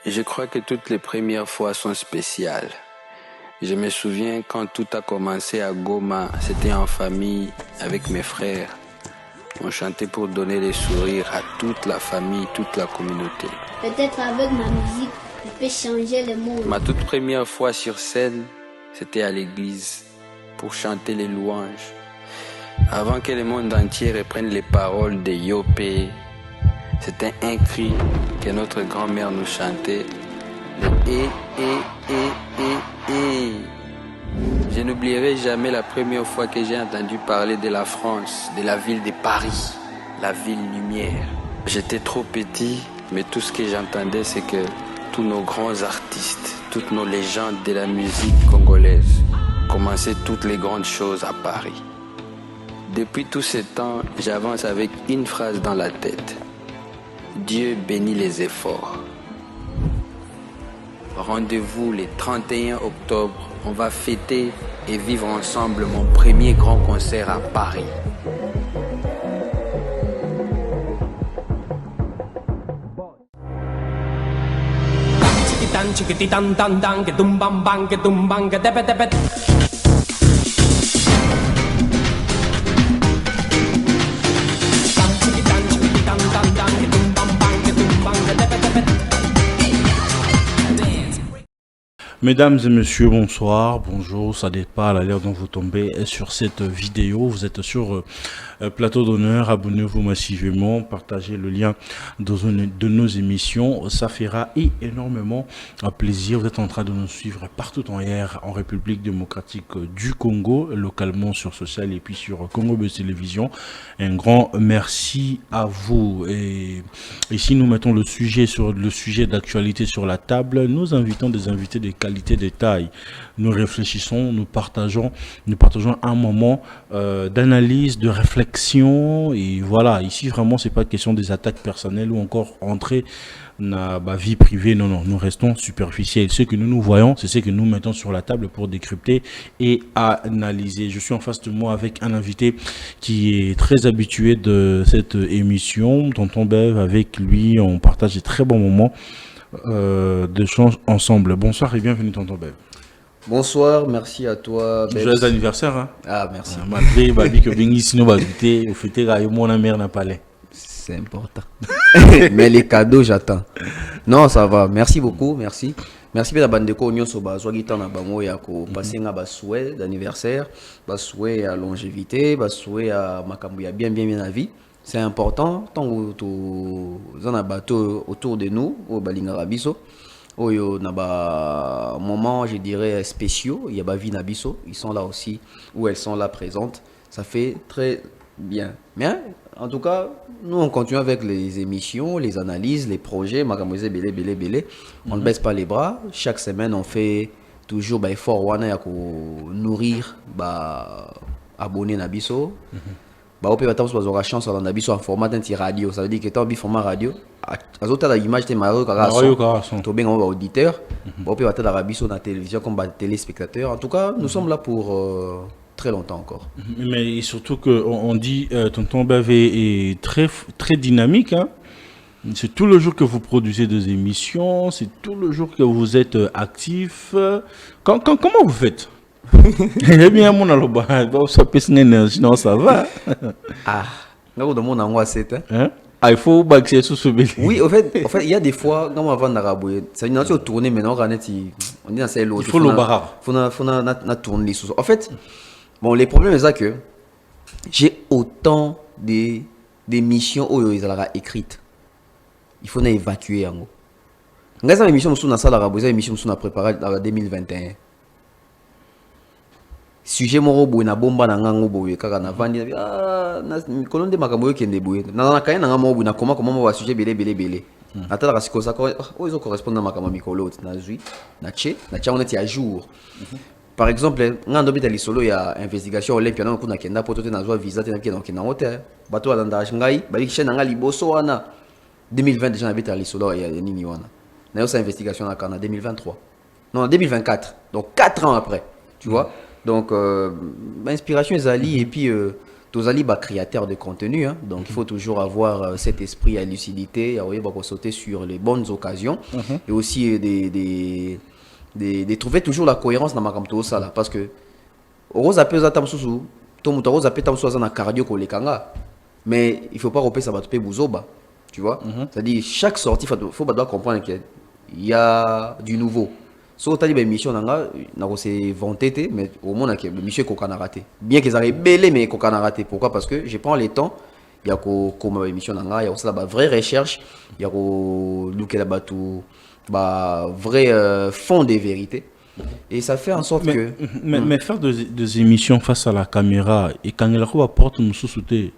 Je crois que toutes les premières fois sont spéciales. Je me souviens quand tout a commencé à Goma, c'était en famille avec mes frères. On chantait pour donner les sourires à toute la famille, toute la communauté. Peut-être avec ma musique, je peux changer le monde. Ma toute première fois sur scène, c'était à l'église pour chanter les louanges. Avant que le monde entier reprenne les paroles de Yopé, c'était un cri que notre grand-mère nous chantait. Et. Je n'oublierai jamais la première fois que j'ai entendu parler de la France, de la ville de Paris, la ville lumière. J'étais trop petit, mais tout ce que j'entendais, c'est que tous nos grands artistes, toutes nos légendes de la musique congolaise commençaient toutes les grandes choses à Paris. Depuis tout ce temps, j'avance avec une phrase dans la tête. Dieu bénit les efforts. Rendez-vous le 31 octobre. On va fêter et vivre ensemble mon premier grand concert à Paris. Mesdames et messieurs, bonsoir, bonjour, ça dépend à l'heure dont vous tombez sur cette vidéo. Vous êtes sur Plateau d'honneur, abonnez-vous massivement, partagez le lien de nos émissions, ça fera énormément plaisir. Vous êtes en train de nous suivre partout en air en République démocratique du Congo, localement sur Social et puis sur Congo Buzz Télévision. Un grand merci à vous. Et ici, nous mettons le sujet d'actualité sur la table. Nous invitons des invités de qualité, de taille. Nous réfléchissons, nous partageons un moment d'analyse, de réflexion. Et voilà, ici vraiment c'est pas question des attaques personnelles ou encore entrer dans la vie privée. Non, nous restons superficiels. Ce que nous voyons, c'est ce que nous mettons sur la table pour décrypter et analyser. Je suis en face de moi avec un invité qui est très habitué de cette émission, Tonton Bev. Avec lui, on partage des très bons moments d'échange ensemble. Bonsoir et bienvenue, Tonton Bev. Bonsoir, merci à toi. Joyeux anniversaire. Hein? Ah, merci. Malgré Babi que Bengi sinon va goûter, au fêter mon mère n'a pas l'air. C'est important. Mais les cadeaux, j'attends. Non, ça va. Merci beaucoup, merci. Merci pour la bande de Cognon Soba. Soit guitant na bango ya ko passer un souhait d'anniversaire, souhait à longévité, souhait à makambu ya bien la vie. C'est important tant que tu en as bateau autour de nous au Balinga Biso. Oyo naba moment je dirais spéciaux, il y a Bavi Nabiso, ils sont là aussi où elles sont là présentes. Ça fait très bien. Mais en tout cas, nous on continue avec les émissions, les analyses, les projets, Magamouze belé. On ne baisse pas les bras. Chaque semaine on fait toujours effort wana ya ko nourrir abonné Nabiso. Bah au peut-être vous aurez chance dans Nabiso en format radio, ça veut dire que tant bi format radio as autres la image t'es marré to bien on va auditeur au peut être la Rabiso dans télévision comme téléspectateur. En tout cas, nous sommes là pour très longtemps encore. Mais surtout que on dit Tonton Bavé est très dynamique hein. C'est tout le jour que vous produisez des émissions, c'est tout le jour que vous êtes actif. Comment vous faites? Eh bien, mon aloba, ça pèse une énergie, non, ça va. Ah, là, dans mon angoisse, c'est hein? Ah, il faut baxer sous ce bébé. Oui, en fait, il y a des fois, quand on va vendre l'arabe, ça vient de tourner, mais non, on dit dans ces lots. Il faut le barrage. Il faut tourner les sous. En fait, bon, les problèmes, c'est que j'ai autant d'émissions où ils ont écrites. Il faut évacuer en gros. Quand ça, l'émission, nous sommes dans la salle arabe, les émissions, nous sommes préparées en 2021. Sujet moro boy na bomba na ngango boy kaka na vandi na kolonde makambo kende boy na kaya na ngamo boy na comment va sujet belé atala ka sikosa ko ils correspondent na makambo mikolo na zui na cha on est à jour. Par exemple ngando bita lisolo ya investigation olympia na kuna kenda poto te na zo visa te na kenda na hotel bato ala ndash ngai ba ki chena ngali boso wana 2020 déjà na bita lisolo ya nini wana na yo sa investigation na kana 2023 non 2024 donc 4 ans après tu vois. Donc, inspiration est ali et puis Tozali ba créateur de contenu, hein, donc il faut toujours avoir cet esprit à lucidité, à sauter sur les bonnes occasions et aussi de trouver toujours la cohérence dans ma campagne là, parce que rose appelle ça tamsusu, tout le rose appelle tamsusu ça na cardio kolekanga, mais il faut pas repérer ça va te bouzoba, tu vois, c'est-à-dire chaque sortie faut doit comprendre qu'il y a du nouveau. So tu as dit mission nanga na ko se vanté mais au moins que mission ko kana raté bien qu'ils arrivent belé mais ko kana raté. Pourquoi? Parce que je prends le temps il y a ko comme mission nanga il y a aussi la vraie recherche, il y a ko looker là-bas tout bah vrai fond des vérités et ça fait en sorte que mais faire des émissions face à la caméra et quand il a quoi porte nous sous-souter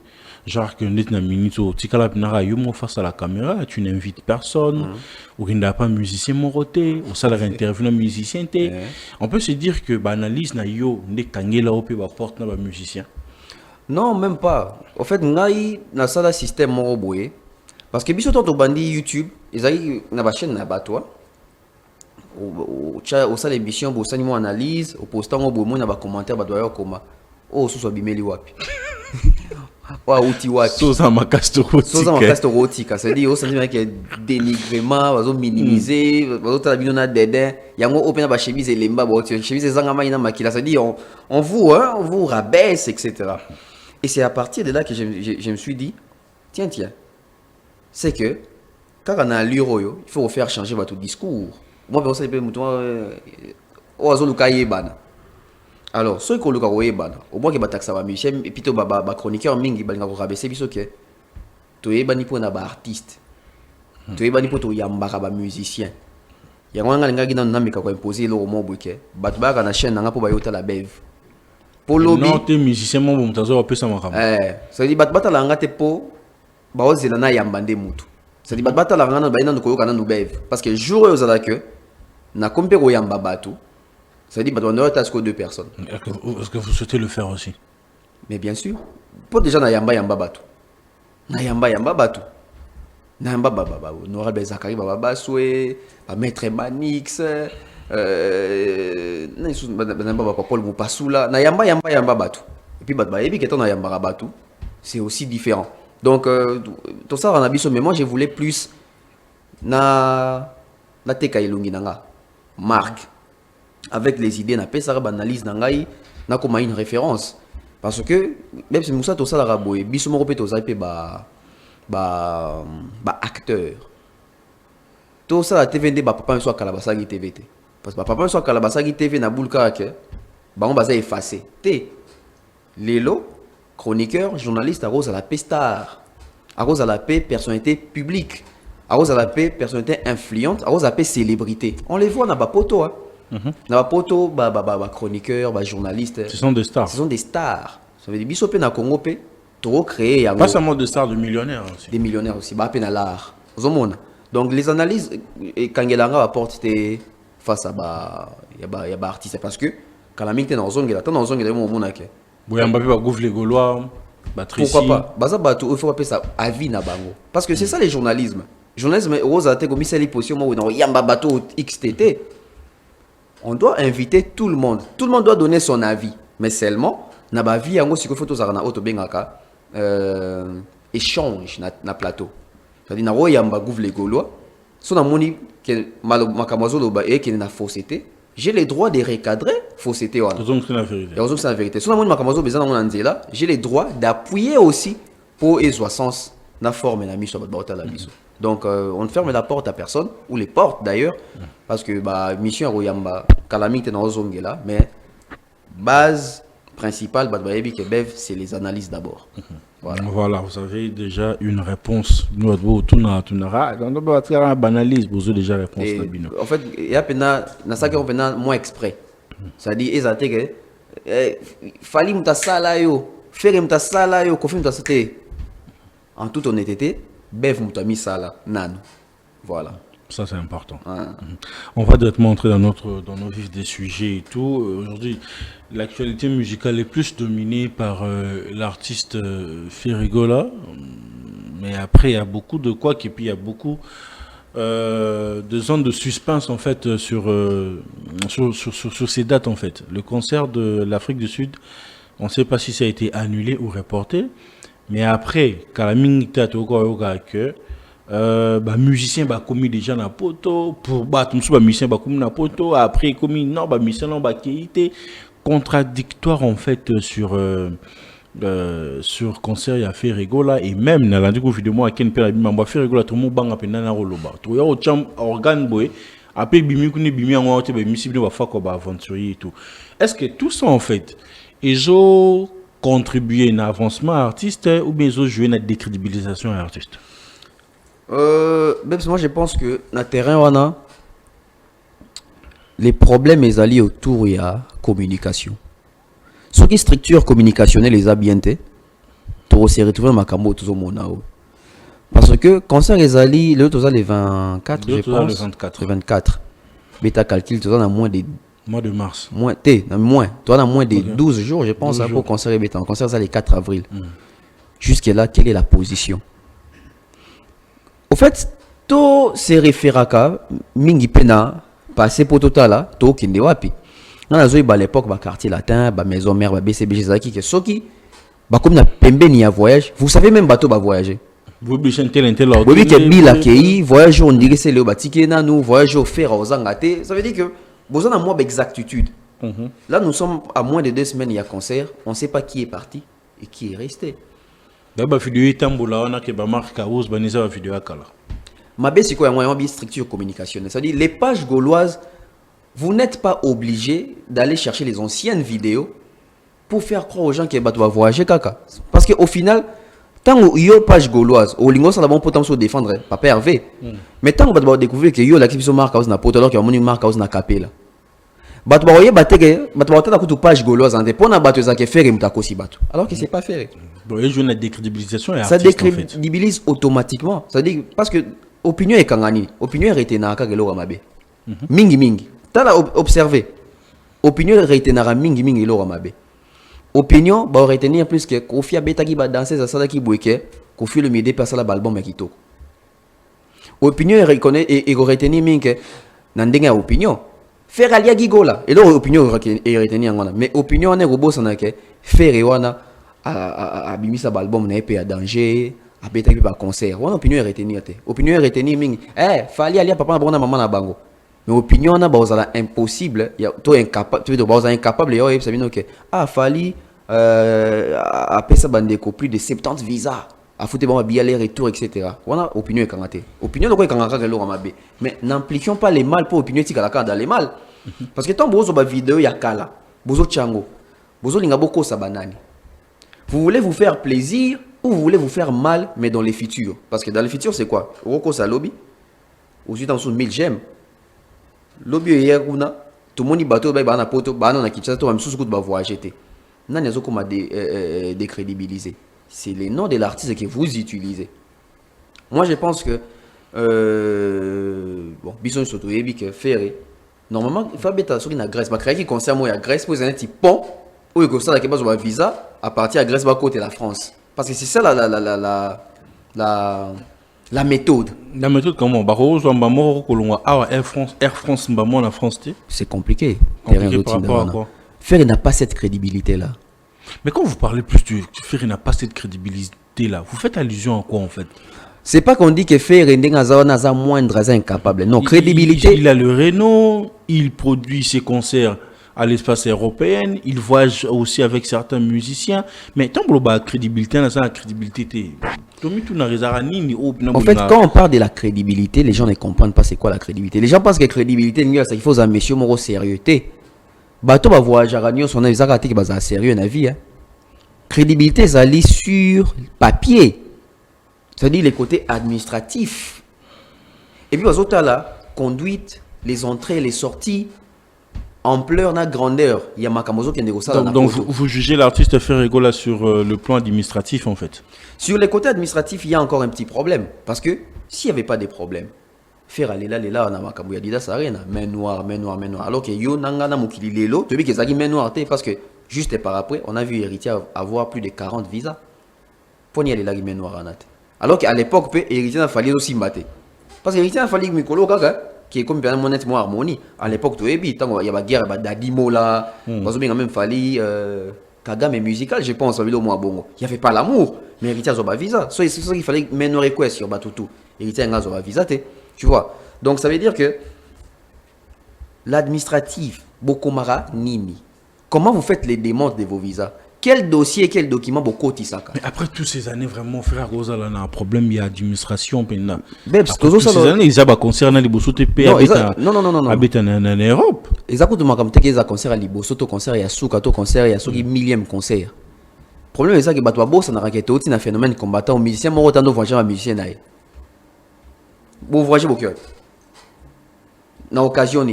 genre que nous na minute au tikala pinara yomo face à la caméra, tu n'invites personne ou qu'il n'a pas musicien moroté ou ça la interview na musicien té. On peut se dire que banalise na yo ne kangela op ba porte na ba musicien. Non, même pas. En fait, ngai na sala système moko boye parce que biso to bandi YouTube, ezali na ba chaîne na ba toi. Au sala émission bo sani mo analyse, au postant mo bo mo na ba commentaire ba doyo koma. Oh, so bimeli wapi. Wa uti wapi soza makastorotika c'est-à-dire ça veut dire que dénigrement bazo minimiser bazo tala bino na dédain yango opena ba chemise elemba ba chemise zanga mai na makila c'est-à-dire on vous rabaisse etc. Et c'est à partir de là que je me suis dit tiens c'est que quand on a l'euro il faut faire changer votre discours. Moi je sais pas muto o azo lukaye bana. Alors, ceux qui ont le carreau, au moins que bataxa va Michel et puis to ba chroniqueur mingi balinga ko rabaisser biso ke to yebani po na ba artiste to yebani po to yambaka ba musicien yango nga linga gina namika ko imposer lo mo boke bat ba na chaîne nga po ba yota la bev po lobby non te musicien mo mutazo wa pesa makamba ça dit bat batala nga te po ba ozela na yambande mutu ça dit bat batala nga na ba ina ko yoka na no bev parce que jour yo zala que na kompe ko yamba batu. Ça dit, on doit être deux personnes. Est-ce que vous souhaitez le faire aussi? Mais bien sûr. Pour déjà, Nayamba Batu. Nayamba Batu. Nayamba Baba. Honorable Zakari Baba Soué, Maître Manix, Paul Moupassoula. Nayamba Batu. Et puis, Batbaébi qui est en Nayamba Batu, c'est aussi différent. Donc, tout ça, on a vu, mais moi, je voulais plus. Na Teka Ilungi Nanga. Marc. Avec les idées, on appelle ça analyse nangai, na comme une référence. Parce que même si Moussa Tosa la raboye, biso moko pe toza pe ba acteur. Tosa la TV ba papa soit Kalabasagi TV. Parce que papa soit Kalabasagi TV na bulka ke ba on baza effacé. Té Lelo chroniqueur, journaliste à Rose à la paix star. À Rose à la paix personnalité publique. À Rose à la paix personnalité influente, à Rose à la paix célébrité. On les voit na ba poto hein. Na poto chroniqueur, journaliste. Ce sont des stars. Ce sont des stars. Ça veut dire biso pe na Congo pe to créer pas seulement des stars, de millionnaires aussi. Des millionnaires aussi, ba pe na l'art. Donc les analyses et Kangelanga apporte face à y a artiste parce que quand la mine dans zone là, dans zone là mo mona ke. Boyamba pe ba gouvre les Gaulois, ba Tracy. Pourquoi pas? Baza ba tout il faut appeler ça avis na bango. Parce que c'est ça les journalisme. Journalisme Rosa te gomi seli position mo na yamba bateau XTT. On doit inviter tout le monde. Tout le monde doit donner son avis. Mais seulement, na ba vie yango siko photo zara na auto bengaka échange na plateau. C'est-à-dire na royamba gouvre les Gaulois. So na moni que makamazo loba et que na fausseté. J'ai le droit de recadrer fausseté wana. C'est la vérité. C'est la vérité. So na moni makamazo bezana mon nzela, j'ai le droit d'appuyer aussi pour ezwa sens na forme na miso ba la miso. Donc on ne ferme la porte à personne, ou les portes d'ailleurs, parce que mission à Royamba, calamité dans Ozongela, mais base principale, c'est les analyses d'abord. Voilà, vous avez déjà une réponse. Nous avons tout na banalise, vous avez déjà réponse. En fait, il y a ça qu'on fait moins exprès. C'est-à-dire, il fallait que ça yo, faire que ça yo, confirme que c'était en toute honnêteté. Bev Moutami Sala, Nan. Voilà. Ça, c'est important. On va directement entrer dans nos vifs des sujets et tout. Aujourd'hui, l'actualité musicale est plus dominée par l'artiste Ferrigola. Mais après, il y a beaucoup de quoi, et puis il y a beaucoup de zones de suspense, en fait, sur ces dates, en fait. Le concert de l'Afrique du Sud On ne sait pas si ça a été annulé ou reporté. Mais après, quand la minute que musicien ba commis déjà na poto pour battre musicien ba commis na poto après commis non ba musicien non ba qui était contradictoire en fait sur concert il a fait rigola et même dans la vidéo moi ken pela bimba fait rigola tout monde banga pena na roloba to ya o cham organe boy après bimi kuni bimi en te ba misi bino ba fa ko ba aventurier et tout. Est-ce que tout ça en fait ils ont contribué à un avancement artiste ou bien ils ont joué à une décrédibilisation artiste? Même moi je pense que dans le terrain on a les problèmes les alliés autour il y a communication. Ce qui structure communicationnelle les a bien été tout se retrouver dans cambo tout le monde parce que concert les alliés le total les 24 je pense le 24 bêta calcul tout dans moins de mois de mars moins toi dans moins de 12 jours je pense pour concert bêta concert ça le 4 avril jusque là quelle est la position? Au fait, tout ces référaka, mingi pena, passé pour total là, tout qui n'est wapi. Dans la zone à l'époque, bah quartier latin, bah maison mère, bah BCBG zaki, que soki, bah comme na pembe ni à voyage, vous savez même bateau bah voyager. Vous chanter l'intello. Oui, que bila kei, voyage on dirait c'est le batiké na nous, voyage au fer aux angate, ça veut dire que besoin d'un mois d'exactitude. Là, nous sommes à moins de 2 semaines, il y a concert, on ne sait pas qui est parti et qui est resté. D'abord, vidéo Itamboula, on a que marque Kaous, Banisa, vidéo Akala. Ma baisse, c'est quoi? Il y a une structure communicationnelle. C'est-à-dire, les pages gauloises, vous n'êtes pas obligé d'aller chercher les anciennes vidéos pour faire croire aux gens qu'ils vont voyager caca. Parce qu'au final, tant que yo page gauloise, au lingo, ça d'abord potentiel se défendre, pas Hervé. Mais tant que vous découvrir que yo la qui sont marque Kaous na poto, alors qu'il y a une marque Kaous na capé là. Bato ba oye bateke bato ba tata kutu page gauloise en dépend na bato za ke faire mutako si bato alors que c'est pas fait. Bon, il joue une décrédibilisation et ça décrédibilise automatiquement. Ça dit parce que opinion est kangani, opinion est retenue ka gelo mabe. Mingi tala observer. Opinion est retenue mingi lo mabe. Opinion ba retenir plus que Kofi Abeta qui ba danser ça ça qui boike, Kofi le midi passe la album ya kitoko. Opinion est reconnaît et retenir mingi na ndenga opinion. Faire alia gigola et leur opinion est retenue en mais opinion on est robot ça n'a que faire et wana a bimisa album na épée à danger a beta qui pas concert on opinion est retenue opinion est retenue mingi fallait aller papa na maman na bango mais opinion na ba impossible ya to incapable tu veux ba incapable yo et ça veut dire que fallait a pesa bandeko plus de 70 visas a foutre bon bien les retours etc. On a opinion est kangaté opinion donc est kangaka lo mabe mais n'impliquons pas les mal pour opinion tika la dans les mal parce que tant bozo ba vidéo ya kala bozo chango bozo linga boko sa banani vous voulez vous faire plaisir ou vous voulez vous faire mal mais dans les futurs parce que dans les futurs c'est quoi roko sa lobby aussi dans son 1000 j'aime lobby hier kuna tout le monde bateau ba na poto ba na kitcha to am susu ba voyager té nani azo koma décrédibiliser. C'est les noms de l'artiste que vous utilisez. Moi, je pense que bon, bison surtout que Ferré. Normalement, il faut mettre sur la Grèce. Ma création qui concerne moi la Grèce pour un petit pont où il constate qu'il y a un visa à partir de Grèce à côté de la France. Parce que c'est ça la méthode. La méthode comment Air France la France. C'est compliqué. Compliqué par rapport à quoi? Ferré n'a pas cette crédibilité là. Mais quand vous parlez plus de Ferré n'a pas cette crédibilité-là, vous faites allusion à quoi en fait? C'est pas qu'on dit que Ferré n'a moindre incapable. Non, crédibilité. Il a le renom, il produit ses concerts à l'espace européen, il voyage aussi avec certains musiciens. Mais tant que la crédibilité, la crédibilité, en fait, quand on parle de la crédibilité, les gens ne comprennent pas c'est quoi la crédibilité. Les gens pensent que la crédibilité, c'est qu'il faut un monsieur moro sérieux. Bateau va voyager à Ragnon, son avis qui est sérieux dans la vie. Crédibilité, ça lit sur papier. C'est-à-dire les côtés administratifs. Et puis, aux autres là, conduite, les entrées, les sorties, ampleur, na grandeur. Il y a Makamozo qui est négocié. Donc vous jugez l'artiste Ferrego là sur le plan administratif en fait? Sur les côtés administratifs, il y a encore un petit problème. Parce que s'il n'y avait pas de problème, faire aller là, on a Makamu Yadida, ça rien. Main noire. Alors que yo nangana mukili lelo, tu veux qu'ils aient main noire, parce que juste par après, on a vu Héritier avoir plus de 40 visas. Pour y aller là, main noire. Alors qu'à l'époque, Héritier a fallu aussi mater. Parce que Héritier a fallu Mikolo Gaga, qui est comme bien honnêtement harmonie. À l'époque, tu es il y a la guerre d'Adimo là, parce que même fallu Kagame est musical, je pense, au moins bongo. Il n'y avait pas l'amour, mais héritier a visa. C'est ça qu'il fallait mener request sur Batutu. Héritier a visa, tu vois. Donc ça veut dire que l'administratif, Bokomara, Nimi. Comment vous faites les demandes de vos visas? Quel dossier, quel document beaucoup tisaka? Mais après toutes ces années, vraiment, frère Rosal, on a un problème, il y a administration. Toutes ces années, ils ont concernant les Bosso TP habitent en Europe. Exactement comme tu as concert à Liboso, tu concert à Yasuka, tu concert à Yasuki, millième concert. Le problème est ça que Batwa Boss, on a raquette aussi un phénomène combattant aux musiciens, moi autant de voyager à musicien. Vous voyagez beaucoup. Dans l'occasion,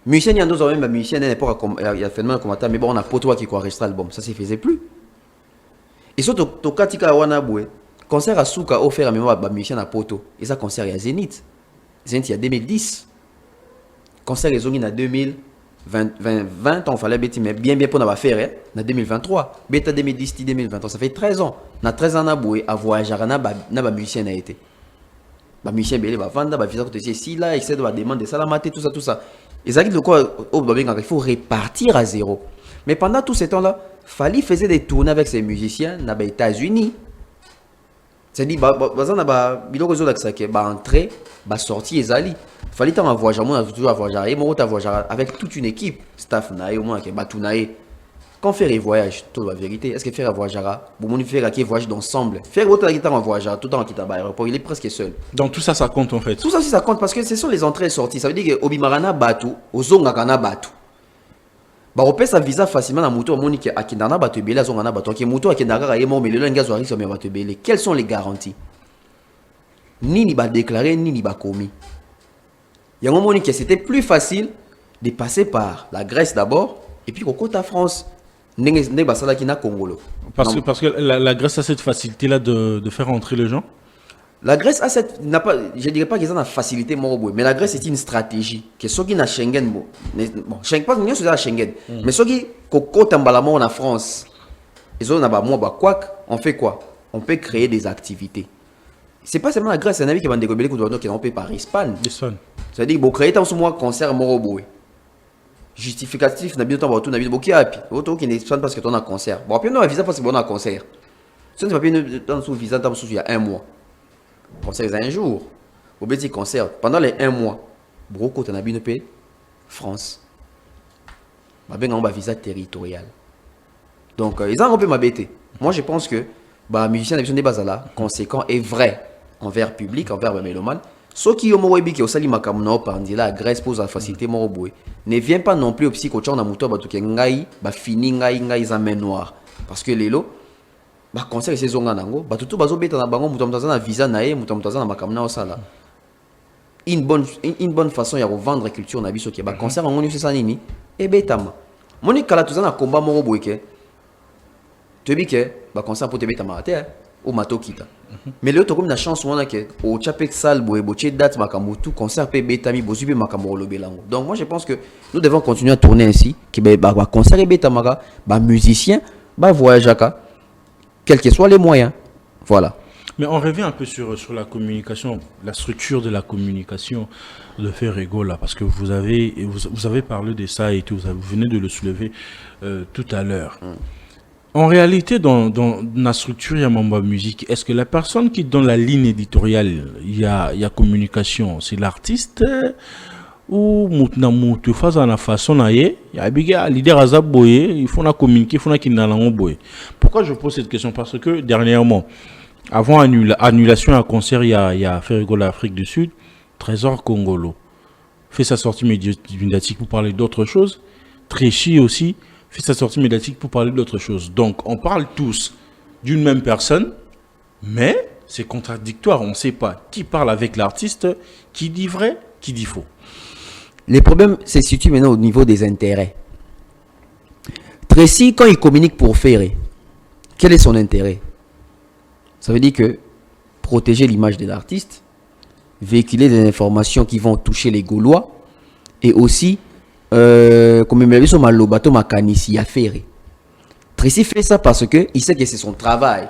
musicien, il y a deux hommes, musicien, il y a un phénomène combattant, mais bon, on a pas toi qui enregistre l'album, ça ne se faisait plus. Et surtout, tu as dit que concert à Souka offert à mémoire de musicien à Poto, et ça concert à Zénith. Zénith, il y a 2010. Concert les zones en 2020, on fallait mais bien pour nous faire en 2023. Bêta 2010, 2023, ça fait 13 ans. On a 13 ans à voyager à musicien a été. Les musiciens belé va vendre, va visa côté ici là, etc. va demander salamate tout ça. Et ça dit le quoi il faut répartir à zéro. Mais pendant tout ce temps-là, Fally faisait des tournées avec ses musiciens dans les États-Unis. C'est-à-dire biloko zo ça que entrée, sortie ezali. Fally tant voyager, moi toujours voyager, et moi voyager avec toute une équipe, staff naé au moins que batunaé. Quand faire un voyage, toute la vérité, est-ce que faire un voyage bon mon faire qui voyage d'ensemble, faire autre guitare en voyage tout le temps qui aéroport, il est presque seul. Donc tout ça compte en fait. Tout ça aussi ça compte parce que ce sont les entrées et sorties. Ça veut dire que Obimarana batu, Ozonga kana batu. On peut sa visa facilement dans moto monique à Kindana batu belé Zongana batu qui moto à Kindara et mo mais le langage ari sur batu belé. Quelles sont les garanties? Ni ba déclaré ni ba commis. Il y a un moment que c'était plus facile de passer par la Grèce d'abord et puis au côté à France. Parce que la Grèce a cette facilité-là de faire entrer les gens. La Grèce a cette, je ne dirais pas qu'ils ont la facilité, mais la Grèce est une stratégie. Que ceux qui ont Schengen, bon, Schengen, pas que à Schengen, mais ceux qui ont en France, ils ont on fait quoi? On peut créer des activités. C'est pas seulement la Grèce, c'est un avis qui va dégober qui ont fait par Espagne. C'est-à-dire, vous créez un concert Moroboé. Justificatif, n'a bien temps tout n'a bien beaucoup api auto qui n'est pas parce que tu as un concert bon puis non un visa parce que bon un concert si tu n'as pas dans sous visa dans sous il y a un mois concert un jour au petit concert pendant les un mois beaucoup tu as bien payé France ben on va visa territorial donc ils ont un peu m'abêté moi je pense que musicien des bases là conséquent et vrai envers public envers mélomane. Ceux qui ont mouru qui ont sali makamno par la Grèce pose la facilité moroboué ne vient pas non plus au psychochon na muto ba tuke ngai ba fini ngai za main noire parce que lelo ba concert ces zonga nango ba tutu bazo beta na bango muto mutaza na visa na ye muto mutaza na makamna osala une bonne façon ya revendre culture na biso ki ba concert ngoni c'est ça nini e betama moni kala tuzana combat moroboué ke tu dis que ba concert pour te betama te au matokita. Mais le comme la chance on a que au chapek sal boé boché date makambo tout concert pe betami bozubi makambo lo belango. Donc moi je pense que nous devons continuer à tourner ainsi que concert et betamaka musicien voyagaka quels que soient les moyens. Voilà. Mais on revient un peu sur la communication, la structure de la communication de Ferrego là, parce que vous avez parlé de ça et tout, vous venez de le soulever tout à l'heure. En réalité, dans la structure, il y a Mamba Musique. Est-ce que la personne qui donne la ligne éditoriale, il y a communication, c'est l'artiste ou tu fais la façon il y a un leader à Zaboye, il faut communiquer, il faut qu'il boye. Pourquoi je pose cette question? Parce que dernièrement, avant annulation à concert, il y a Ferrego l'Afrique du Sud, Trésor Congolo fait sa sortie médiatique pour parler d'autre chose. Tréchi aussi fait sa sortie médiatique pour parler d'autre chose. Donc, on parle tous d'une même personne, mais c'est contradictoire. On ne sait pas qui parle avec l'artiste, qui dit vrai, qui dit faux. Les problèmes se situent maintenant au niveau des intérêts. Tracy, quand il communique pour Ferré, quel est son intérêt? Ça veut dire que protéger l'image de l'artiste, véhiculer des informations qui vont toucher les Gaulois, et aussi comme il m'a dit, Malobato Makanisi a fait. Tracy fait ça parce que il sait que c'est son travail.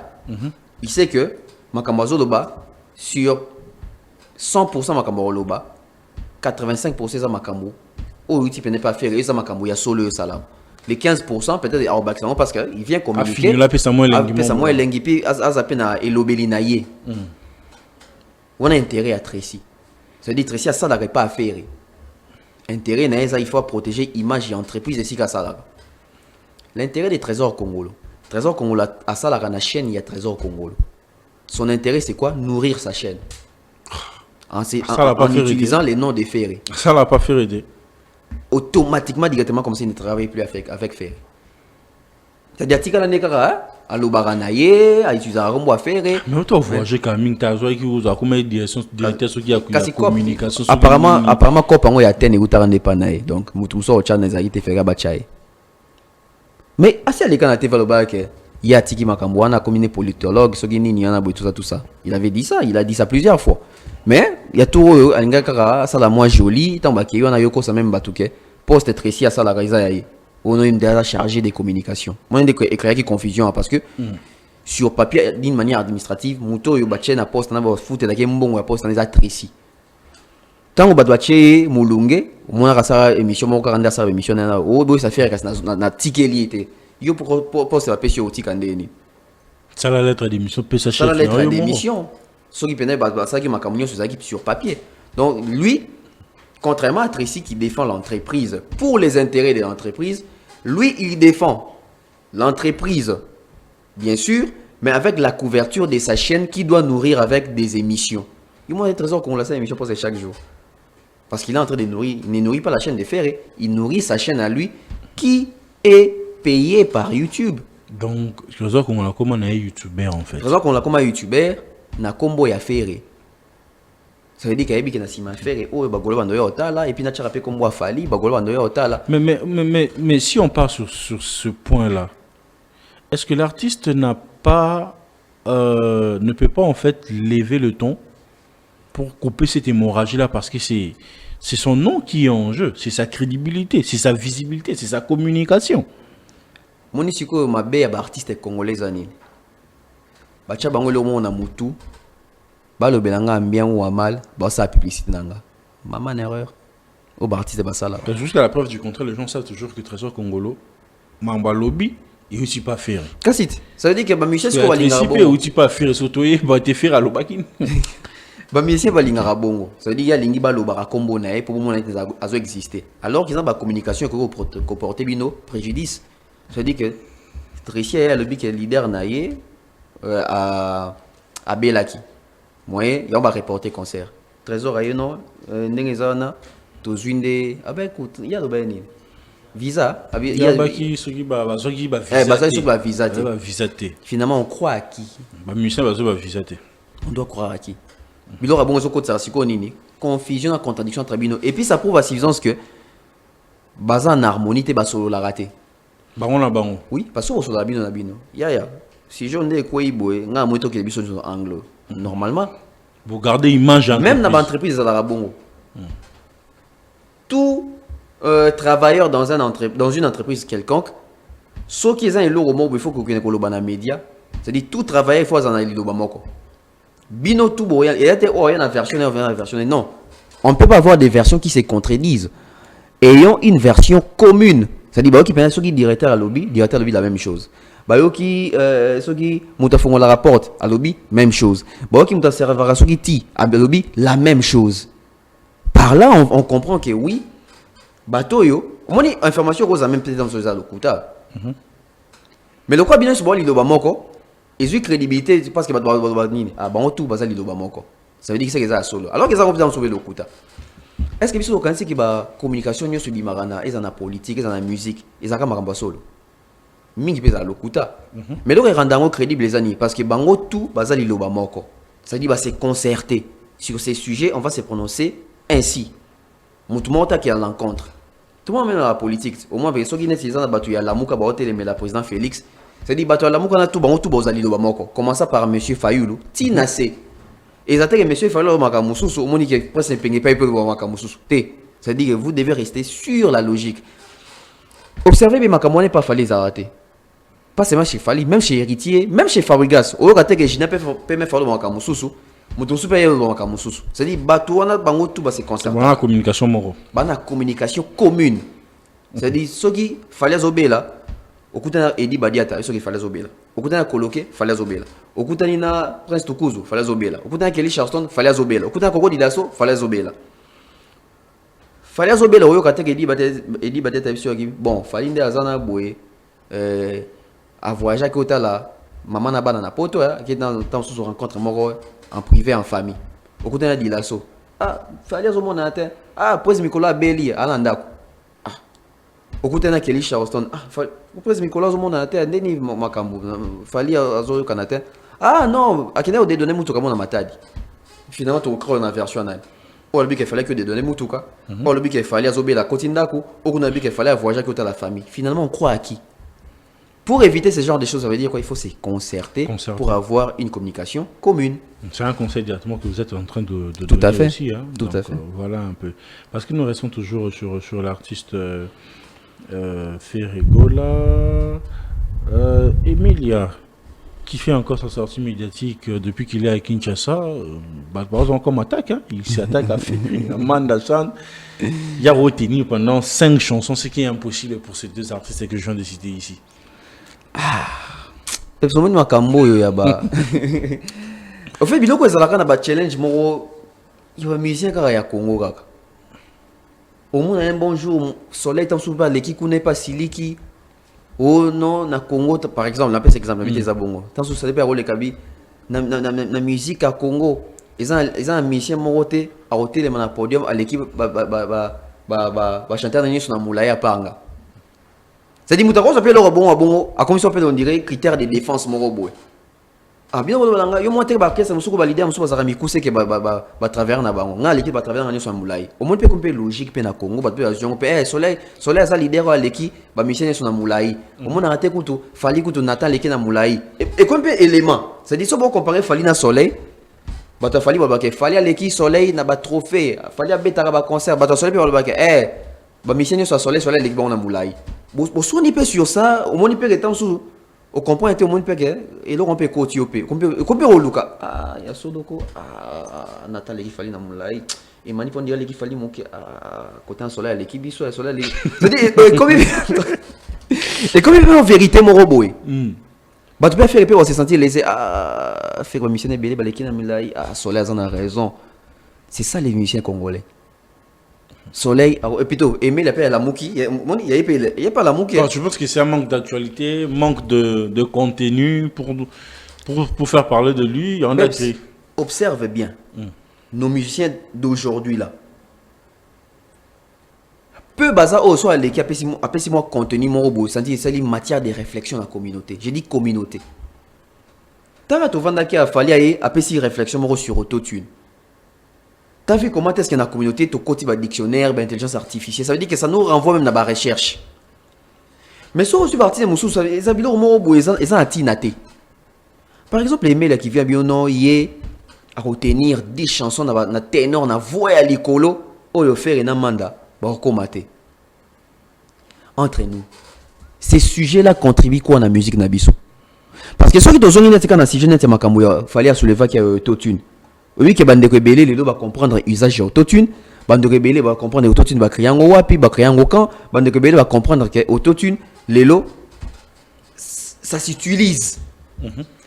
Il sait que Makamazo Loba, sur 100% Makambo Loba, 85% c'est Makambo. Oh, tu peux pas faire ça Makambo, il y a solo salam. Les 15% peut-être au bac parce qu'il vient communiquer. Fini là, puis ça moi l'engi, puis à peine à elobeli naïe. On a intérêt à Tracy. Ça veut dire Tracy, ça n'aurait pas à faire. Intérêt, il faut protéger l'image et l'entreprise ici qu'à ça. L'intérêt des trésors congolais. Trésor Congolo, à ça, la chaîne, il y a Trésor Congolo. Son intérêt, c'est quoi? Nourrir sa chaîne. En utilisant les noms des ferrés. Ça l'a pas fait aider. Automatiquement, directement, comme s'il ne travaillait plus avec ferré. C'est-à-dire, si on a à l'Obaranaye, à utiliser un rombo à ferré. Mais autant voyager quand même, tu as comme directeur qui a communication. Apparemment, quand on a atteint, il y a des donc, il y a des ferré à Bachaye. Mais assez à l'écran, il y a Tiki Makambo, comme politologue, tout ça. Il avait dit ça, il a dit ça plusieurs fois. Mais il y a tout, ça la moins jolie, tant qu'il y a yoko ça même batouké, poste Tracy à ça la raisa on a une déjà chargé des communications. Moi il y a des confusion parce que sur papier d'une manière administrative, muto yo batche na poste na ba foot da ke mbongo ya poste na Tracy. Tant que batche mulunge, mon a émission mon caranda sa émission na o ça fait na tikeli était. Yo pour poste la pêche au tikandeni. Ça la lettre d'émission pêche ça la lettre d'émission. Ceux qui penaient ça qui m'a communiqué sur papier. Donc lui, contrairement à Tracy qui défend l'entreprise pour les intérêts de l'entreprise, lui il défend l'entreprise bien sûr, mais avec la couverture de sa chaîne qui doit nourrir avec des émissions. Il m'a des trésors qu'on l'a émission pour chaque jour. Parce qu'il est en train de nourrir, il ne nourrit pas la chaîne des ferrés, il nourrit sa chaîne à lui qui est payée par YouTube. Donc, trésor qu'on l'a comme un youtubeur en fait. Trésor qu'on l'a comme un youtubeur, na combo ya ferré. Ça veut dire qu'il y a des ferré, oh, bagolo bandoya otala, et puis na tcharape combo a fali, bagolo bandoya otala. Mais si on part sur ce point-là, est-ce que l'artiste ne peut pas en fait lever le ton pour couper cette hémorragie-là parce que c'est son nom qui est en jeu, c'est sa crédibilité, c'est sa visibilité, c'est sa communication. Moni siko mabe ya artiste congolais anini. Bacha bango le mo na mutu. Ba lo belanga bien ou mal, ba sa publicité nanga. Maman erreur. Au artiste ba ça là. Jusqu'à la preuve du contraire, les gens savent toujours que Trésor Congolo mamba lobby et aussi pas faire. Kassit, ça veut dire que ba Michel ko balinga bongo. Ou tu pas faire sotoyer ba te faire à lobakin. Ba Michel balinga bongo. Ça veut dire ya lingi ba lo ba kombo na pour mon azo exister. Alors qu'ils ont ba communication ko porter bino préjudice. Ça veut dire que Tracy est le leader naïe à Belaki. Moi, il y a un reporter concert. Trésor aïe non, n'engezana, tozunde, ah ben écoute, il y a le ben visa. Il y a qui ceux qui va visater. Finalement, on croit à qui? Michel va visater. On doit croire à qui? Il aura bon côté ça, c'est quoi nini? Confusion, la contradiction entre bino. Et puis ça prouve à suffisance que basa en harmonie, t'es solo la raté. Baron. Oui, parce que sur la bino. Ya. Si je ne quoi iboé, nga moito qui est biso sur angle. Normalement. Vous gardez image. Même dans l'entreprise à la bongo. Tout travailleur dans une entreprise quelconque, ceux qui ont un logo, il faut que vous connaissiez le média. C'est-à-dire tout travailleur, il faut avoir un logo. Bino tout boyan. Il y a une version. Non. On ne peut pas avoir des versions qui se contredisent. Ayons une version commune. C'est-à-dire qui ceux qui directeur à lobby la même chose. Ceux qui font la rapporte à lobby, même chose. Ceux qui servent ceux qui ti à lobby, la même chose. Par là, on comprend que oui, bateau yo, on a information qu'on a même peut-être dans ce genre de mais le quoi bien souvent l'île moko, ils ont crédibilité parce que tout bazar l'île moko. Ça veut dire que c'est ça solo. Alors qu'ils ont besoin de sauver le kuta. Est-ce que vous connaissez que la communication sur l'Imarana, ils ont la politique, ils ont la musique, ils ont la solo. Mingi pesa lokuta. Mais là, ils rendent crédible les amis parce que bango tout bazali loba moko. Ça dit c'est concerté sur ces sujets, on va se prononcer ainsi. Mutumota qui a l'encontre. Tout le monde même dans la politique. Au moins ceux qui n'ont pas battu ya lamuka ba hôtel mais la président Félix. Ça dit battu lamuka na tout bango tout bazali loba moko. Commença par monsieur Fayulu, Tinase. Et ça que monsieur Fayulu makamususu, au moni qui presque pengé pas peu makamususu. Ça dit que vous devez rester sur la logique. Observez bien makamone n'est pas fallu arrêter. Pas seulement chez Fali, même chez Héritier, même chez Fabrigas. Au cas que je n'ai pas fait faire le makamususu, mutu super le makamususu. C'est-à-dire batuana bango tout ba se concerne. Voilà communication moro. Bana communication commune. C'est-à-dire, ceux qui fallait zobela, au coup d'un Edi Badiata, ceux qui fallait zobela. Au coup d'un coloqué, fallait zobela. Au coup d'un Prince Tukuzu, fallait zobela. Au coup d'un Kelly Charleston, fallait zobela. Au coup d'un Coco Didaso, fallait zobela. Fallait zobela, au cas Edi Badiata, bon, fallait des azana boué, à voyager à côté là, maman n'a pas dans la poto, qui est dans le temps sous rencontre moro en privé, en famille. Au coup d'un Didaso. Ah, fallait zobela, ah, pose Nicolas Belli, à l'andako. Okuta na Kelly Charleston prince Nicolas au monde na terre ndeni makambo fali azo kanata non akina o donner mutuka mona matadi finalement to croire na version na o le but qu'il fallait que de donner mutuka o le but qu'il fallait azobela kotindako o kuna but qu'il fallait voyager avec la famille finalement on croit à qui pour éviter ce genre de choses ça veut dire quoi il faut se concerter pour avoir une communication commune. C'est un conseil directement que vous êtes en train de tout donner à fait aussi, hein. Tout Donc, à fait voilà un peu parce que nous restons toujours sur l'artiste Ferregola, Emilia, qui fait encore sa sortie médiatique depuis qu'il est à Kinshasa. Par exemple, comme attaque, hein. Il s'attaque à Amanda San. Il a retenu pendant 5 chansons, ce qui est impossible pour ces deux artistes que je viens de citer ici. Personnellement, Makambo, yaba. Au fait, biloko ezalaka na ba challenge moko, il va musicien kaka ya Congo kaka. Au moins un bon jour, soleil tant souvent les qui connaît pas siliki. Oh non, na Congo par exemple, on appelle cet exemple avec les abongo. Tant souvent ça dépend les kabi na musique à Congo. Ils ont un musicien moroté à hôtel le podium à l'équipe ba chanter dans sur na moulaya panga. C'est dit mutako ça peut le bon abongo, à comme ça peut on dirait critère de défense morobo. Ah bien on yo monter ba kesa musuko ba leader musuko za mikuse ke ba travers na bango nga l'équipe ba travers na nyo mulai au moins peut comme logique pe na Congo ba peut avion pe soleil za leader à l'équipe ba mission sur na mulai au moins arrêter kutu fali kutu natan l'équipe na mulai et comme peu élément c'est dit so bon comparer fali na soleil ba to fali ba ke fali à l'équipe soleil na ba trophée fali a betara ba concert ba to soleil pe ba ke ba mission sur soleil l'équipe na mulai bo so ni pe sur ça au moins ni peut étant sous au comprend était au monde peke et là on peut cotiopé on peut oluka ya sodoko Nathalie qui fallait na mulai et mani pour dire l'équipe fallait monter côté en soleil l'équipe biso la soleil et comme en vérité mon robot bah tu peux faire on se sentir laissé faire missionner belé baleki na mulai soleil en a raison c'est ça les musiciens congolais. Soleil, et plutôt aimer la paix à la mouki, il y a pas la mouki. Je pense que c'est un manque d'actualité, manque de contenu pour faire parler de lui. On a créé. Observe bien, nos musiciens d'aujourd'hui là. Peu bazar au soit les qui appellent moi contenu mon robot, c'est une matière de réflexion dans la communauté. J'ai dit communauté. Tant que tu vends qui a fallu appeler réflexion mon sur autotune. T'as vu comment est-ce qu'il y a dans la communauté, tu côté dictionnaire, intelligence artificielle, ça veut dire que ça nous renvoie même dans la recherche. Mais si on est parti de Moussou, ça veut dire qu'ils ont atinaté. Par exemple, les mails qui viennent bien, non, il à retenir des chansons dans la ténor, dans la voix à l'écolo, ou le faire un mandat, entre nous. Ces sujets-là contribuent quoi à la musique Nabiso? Parce que ceux qui ont un sujet, il fallait soulever qu'il y a autotune. Oui, que bande de belé, les deux va comprendre l'usage de l'autotune. Bande de belé va comprendre l'autotune, va créer un wapi, va créer un camp. Bande de belé va comprendre que l'autotune, les lots, ça s'utilise.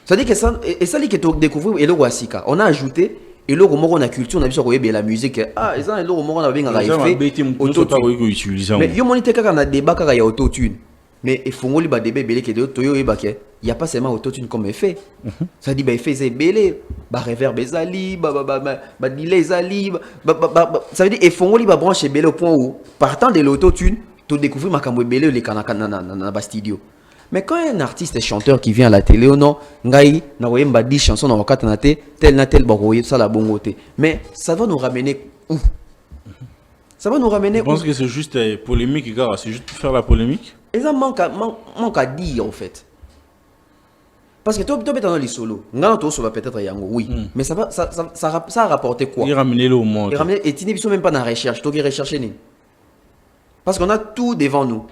Ça dit que ça, et ça dit que tu découvres et le wasika. On a ajouté et le roman on a culture, on a vu sur la musique. Et ça, le roman on a bien fait autotune. Mais yo monite quand on a débat quand il y a autotune. Mais il faut que les débat belé que toyo et baké. Il n'y a pas seulement autotune comme effet. Ça dit, effet c'est belé, reverb ezali, delay ezali, ça veut dire, il faut que les branches belé au point où, partant de l'autotune, tu découvres makambo belé les kanaka na studio. Mais quand un artiste et chanteur qui vient à la télé ou non, ngai na voyé mba 10 chansons dans wakata na tel baroye ça la bongoté. Mais ça va nous ramener où? Ça va nous ramener. Je pense que c'est juste polémique, gars, c'est juste pour faire la polémique. Et ça manque à dire en fait. Parce que toi, tu es dans les solos. Peut-être yango, oui. Mais ça a rapporté quoi? Il ramène le monde. Et tu n'es même pas dans la recherche. Tu es recherché. Parce qu'on a tout devant nous.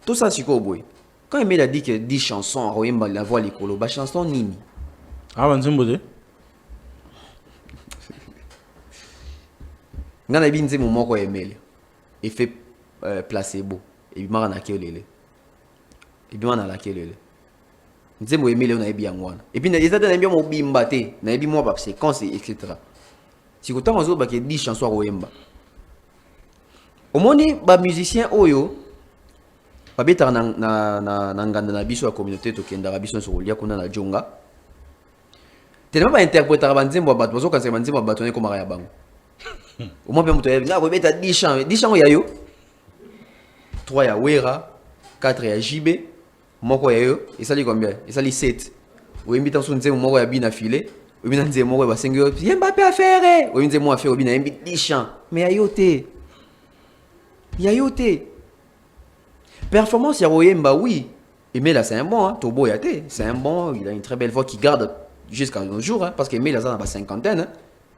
Tout ça, c'est quoi, boy? Quand Emile a dit que 10 chansons, la voix l'écolo, bah chanson nini. Ah, ben c'est bon. Nana bin c'est moment quoi Emile. Il fait placebo. ebimaka na kelele ebimaka na la kelele nzembo emele na ebi yango wana et puis eza te na ebi mobimba te na ebi mwa ba séquence etc sikotanga ozo ba ke 10 chansons koyemba omoni ba musicien oyo babetaka na nganda na biso ya communauté tokendaka biso nyonso kolia kuna na jonga tellement bainterprétaka banzembo ya bato bazokanisaka banzembo ya bato nekomaka ya bango omoi mpe moto nga kobeta 10 chants oyo ya yo 3 ya wera 4 ya jibe moko ya yo esali combien esali 7 oyembi ntanso nzembo moko ya bina file oyembi na nzembo moko basengi yo yemba mpe affaire oyembi nzembo affaire oyebi na yembi 10 chants mais ya yo te performance ya Royemba, oui. Emela, c'est un bon, hein. Tobo Yate, c'est un bon, il a une très belle voix qui garde jusqu'à nos jours, hein, parce qu'Emela, ça n'a cinquantaine. Hein.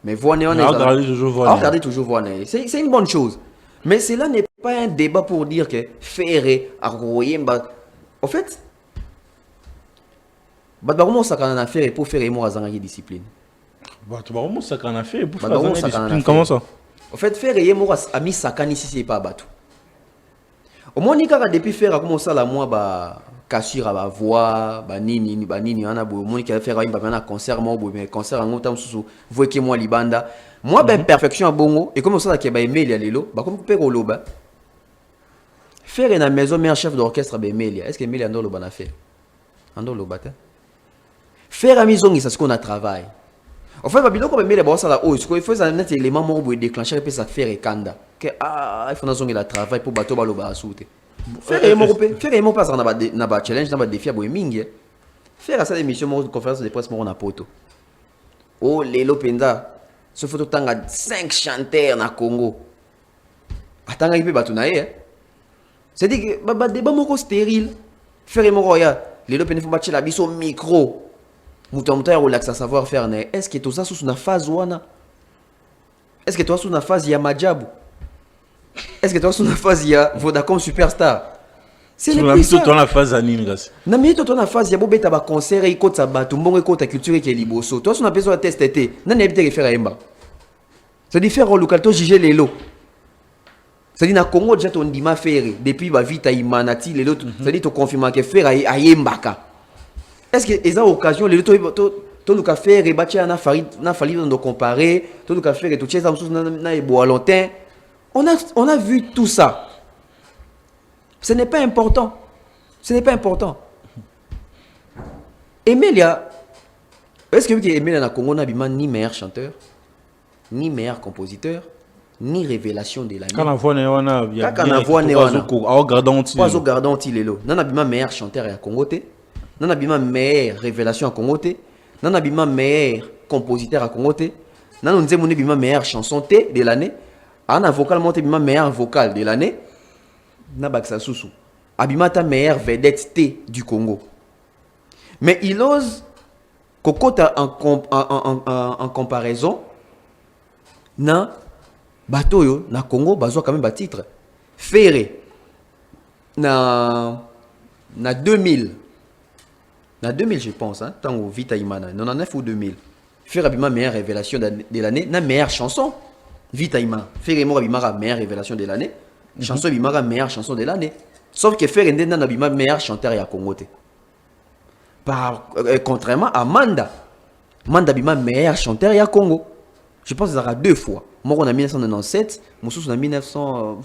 Mais voix néon, regardez toujours voix néon. C'est une bonne chose. Mais cela n'est pas un débat pour dire que Ferré, à Royemba. En fait, comment ça qu'on a fait pour faire et moi à discipline? Comment ça qu'on a fait pour faire discipline? Comment ça? En fait, Ferré et moi a mis sa canne ici, c'est pas bateau. Au moins ni kaka depuis faire comme ça la moi ba cassure ba voix ba nini ana bo moni ka faire un concert mo bo mais concert en autant sous voix que moi libanda moi ben perfection à bongo et comme ça la ke ba Emelia lelo ba comme pe koloba faire na maison meilleur chef d'orchestre ba Emelia est-ce que Emelia ndo lo bana faire ndo lo bata faire à maison ça ce qu'on a travail en fait babilo comme Emelia ba ça la haut ce qu'il faut ça net élément mo bo déclencher pe ça faire et kanda que il faut nous la travail pour bateau baloba asouté faire mo pas na ba challenge na ba défi boy mingi faire ça émission mo conférence de presse mo na poto oh lelo penda ce photo tanga 5 chanteurs na Congo atanga ipe batu na c'est dit que ba débat moko stérile faire mo ya lelo penda faut battre la biso micro mutamta ya relax à savoir faire na est-ce que tout ça sous na phase wana est-ce que toi sous na phase ya majabu est-ce que toi sur la phase il y a Vodacom Superstar c'est le plus ça toi la phase anime grâce na mais toi na phase il y a bobeta ba concert et côté ça ba tumbongo côté culture qui est liboso toi sur na besoin de tester na n'habite faire emba c'est différent local to juger les lots c'est dit na Congo déjà ton dima faire depuis ba vita imanati les lots c'est dit to confirmer que faire ayembaka est-ce que eza occasion les lots to nous ka faire et batia na fali dans comparer to nous ka faire et to cheza musu na ebo à longtemps. On a vu tout ça. Ce n'est pas important. Ce n'est pas important. Emelia, est-ce que vous avez Emelia na Congo n'a ni meilleur chanteur, ni meilleur compositeur, ni révélation de l'année. Quand on voit Néwana, il y a bien Oiseau gardant Tilelo. N'a pas meilleur chanteur à Congo té. N'a pas meilleure révélation à Congo té. N'a pas meilleur compositeur à Congo té. N'a pas meilleure chanson té de l'année. Un vocal monté bima meilleur vocal de l'année na baksa sousou abimata meilleur vedette T du Congo mais il ose kokota en comparaison na batoyo na Congo bazwa quand même ba titre Ferré na 2000 je pense hein tango Vita Imana 99 ou 2000 Ferré abima meilleure révélation de l'année na meilleure chanson Vita Ima, Ferré Mora Bimara meilleure révélation de l'année, chanson Bimara meilleure chanson de l'année. Sauf que Ferré Ndenda Bimara meilleur chanteur à Congo. Contrairement à Manda Bimara meilleur chanteur à Congo. Je pense que ça sera 2 fois. Moi on a 1997, moi on a 1900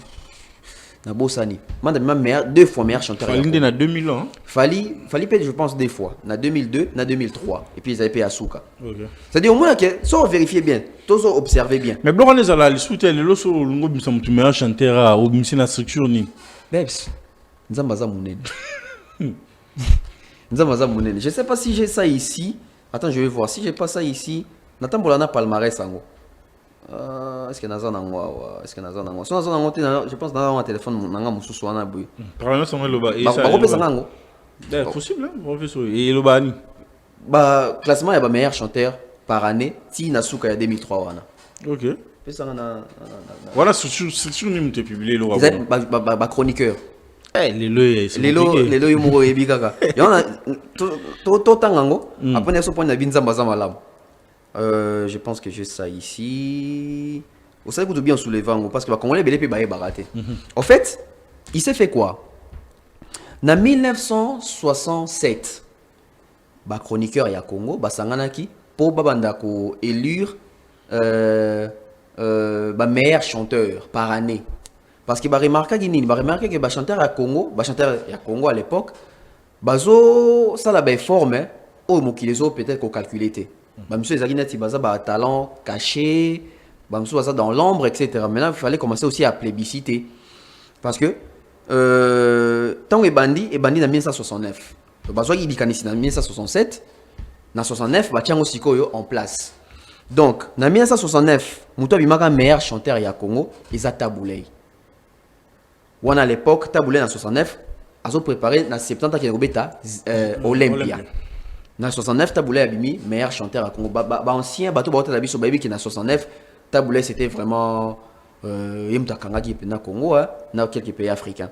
na Bossani. Manda Bimara 2 fois meilleur chanteur. Fali na 2000 ans. Fali peut-être je pense 2 fois, na 2002, na 2003 et puis ils avaient payé à Souka. OK. C'est-à-dire au moins que ça vérifier bien. Tous observer bien. Mais bon, on est allé soutenir le loso le ngo bimsa mutu meilleur chanteur au bimsi na structure ni. Babs. Nzambaza munene. Nzambaza munene. Je sais pas si j'ai ça ici. Attends, je vais voir si j'ai pas ça ici. Nathan bolana palmarès sango. Est-ce que naza nango est-ce que naza nango. So naza nango je pense dans un téléphone nanga mususu wana boy. Parlement sango loba et ça. Ba repesa nango. C'est possible hein, professeur. Et loba ni. Ba classement ya ba meilleur chanteur par année si nasuka ya 2003 wana. OK. Voilà sur ni mute publié lo ba chroniqueur. Lelo yomoko yebi kaka. Yona to tangango après neso point na binzamba za malamu. Je pense que j'ai ça ici. Vous savez que vous bien soulevant parce que ba congolais belé pe ba baraté. En fait, il s'est fait quoi? En 1967, le chroniqueur ya Congo, Basanganaki, pour babanda ko élire meilleur chanteur par année. Parce que remarqué que les chanteurs à Congo à l'époque, bazo ça la forme, au mokilezo peut-être qu'on calculait. Monsieur Zaginati baza ba talent caché, monsieur baza dans l'ombre, etc. Maintenant il fallait commencer aussi à plébisciter. Parce que tant et bandi en 1969. Bazo il dit qu'en 1967, en 69 ba tiango sikoyo en place. Donc en 1969, muto bimaka meilleur chanteur ya Congo, ils a Taboulay. Ou à l'époque, Taboulay en 69, ils ont préparé dans 70 qui est Olympia. Dans 69, Taboulay a mis meilleur chanteur à Congo. Ancien bateau bateau d'habit sur Baby qui est dans 69, Taboulay c'était vraiment Yemtakangaki dans Congo, dans quelques pays africains.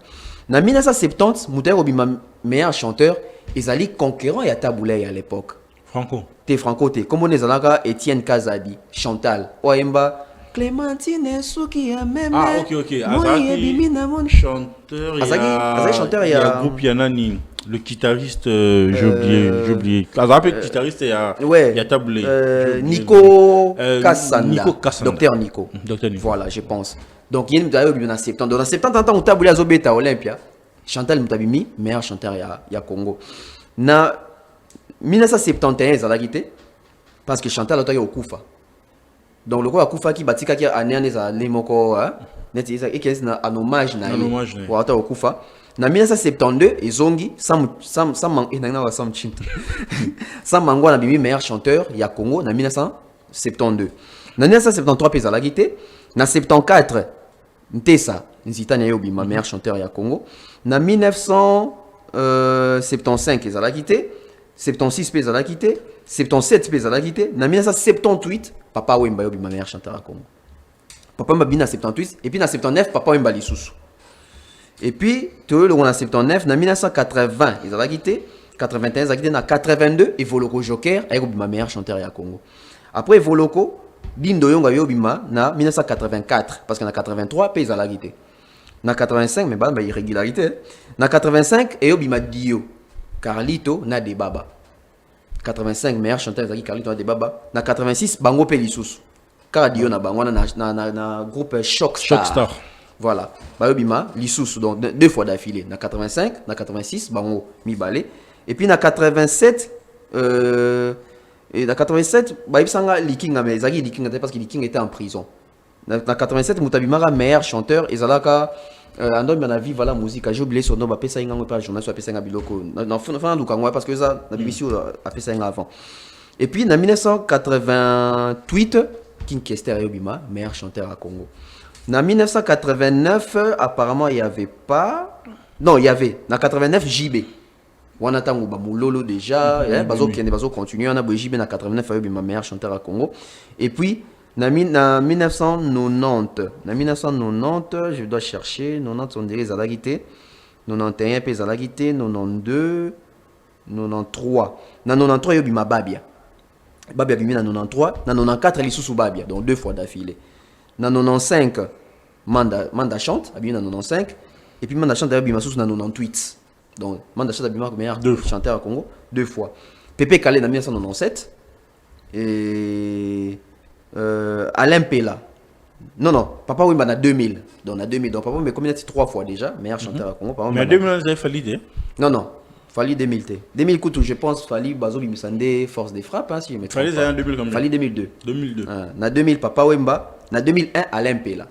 En 1970, Mouté Robima meilleur chanteur, ils allaient conquérant et à Taboulay à l'époque. Franco. Franco, comme on est là, Étienne Kazadi, Chantal, Oemba. Clémentine Souki a même. Ah, ok. Chanteur, il y a un groupe Yanani, le guitariste, j'ai oublié. Le guitariste, il y a Taboulay. Nico Kassanda. Docteur Nico. Docteur Nico. Voilà, je pense. Donc, il y a une période dans 70. Donc, dans 70 ans, on Taboulay a Zobeta Olympia. Chantal Moutabimi, meilleur chanteur, il y a Congo. Na 1971, il a quitté. Parce que Chantal a été au Koufa. Donc le quoi Koufa qui batika qui année za lemoko net et qui est un hommage na pour ata Koufa na 1972 ezongi sam inanga sam chinto sam mangwa na bimi meilleur chanteur ya Congo na 1972 na 1973 pesa la guité na 74 Ntesa Nzitanya yobi ma meilleur chanteur ya Congo na 1975 pesa la guité 76 pesa la guité 77 pesa la guité na 1978 Papa Wemba yobi ma meilleur chanteur à Congo. Papa Wemba bina 78 et puis dans 79 Papa Wemba Lisusu. Et puis tout le monde en 79 dans 1980 ils ont quitté 81 ils ont quitté dans 82 et Voloko Joker yobi ma meilleur chanteur à Congo. Après Voloko Dindo Yonga yobi ma na 1984 parce que dans 83 ils ont quitté. Dans 85 mais bah irrégularité. Dans 85 yobi ma Dio Carlito na de Baba. 85 meilleur chanteur Zaki Carlito de Baba. Na 86 Bango Pelisusu. Cardio na bango na groupe Shockstar. Voilà. Bayobima Lisusu donc deux fois d'affilée. Na 85, na 86 Bango Mibale et puis na 87 et na 87 Bayibsanga Liking mais Zaki Liking parce que Liking était en prison. Na 87 Mutabimara meilleur chanteur Ezalaka Andom na vie voilà musique j'ai oublié son nom ba pesa inga pas journal sur pesa biloko na fana lukangwa parce que ça na BBC a pesa inga avant et puis en 1988 King Kester Yobima meilleur chanteur à Congo. En 1989 apparemment il y avait pas non il y avait en 89 JB wana tango ba mulolo déjà bazo kende bazo continuer on a JB en 89 Yobima meilleur chanteur à Congo et puis en 1990, je dois chercher, 90 on dirait Zalagité, 91 puis Zalagité, 92, 93. Dans 93 il y a ma Babia. Babia bimi dans 93, dans 94 il y a Babia, donc deux fois d'affilée. Dans 95 Manda chante, bimi dans 95 et puis Manda chante bimi sous dans 98. Donc Manda chante bimi meilleur chanteur à Congo deux fois. Pépé Calé dans 1997 et Alain Pela. Non, Papa Wimba na 2000. Donc na 2000. Donc Papa Wimba comme il a dit trois fois déjà, meilleur chanteur à Congo. Mais 2000 vous avez fallu Non, Fali 2000. 2000 coûte je pense Fali Bazo Bimisande force des frappes si je me trompe. Fali en 2000 comme Fali 2002. 2002. Na 2000 Papa Wimba, na 2001 Alain Pela.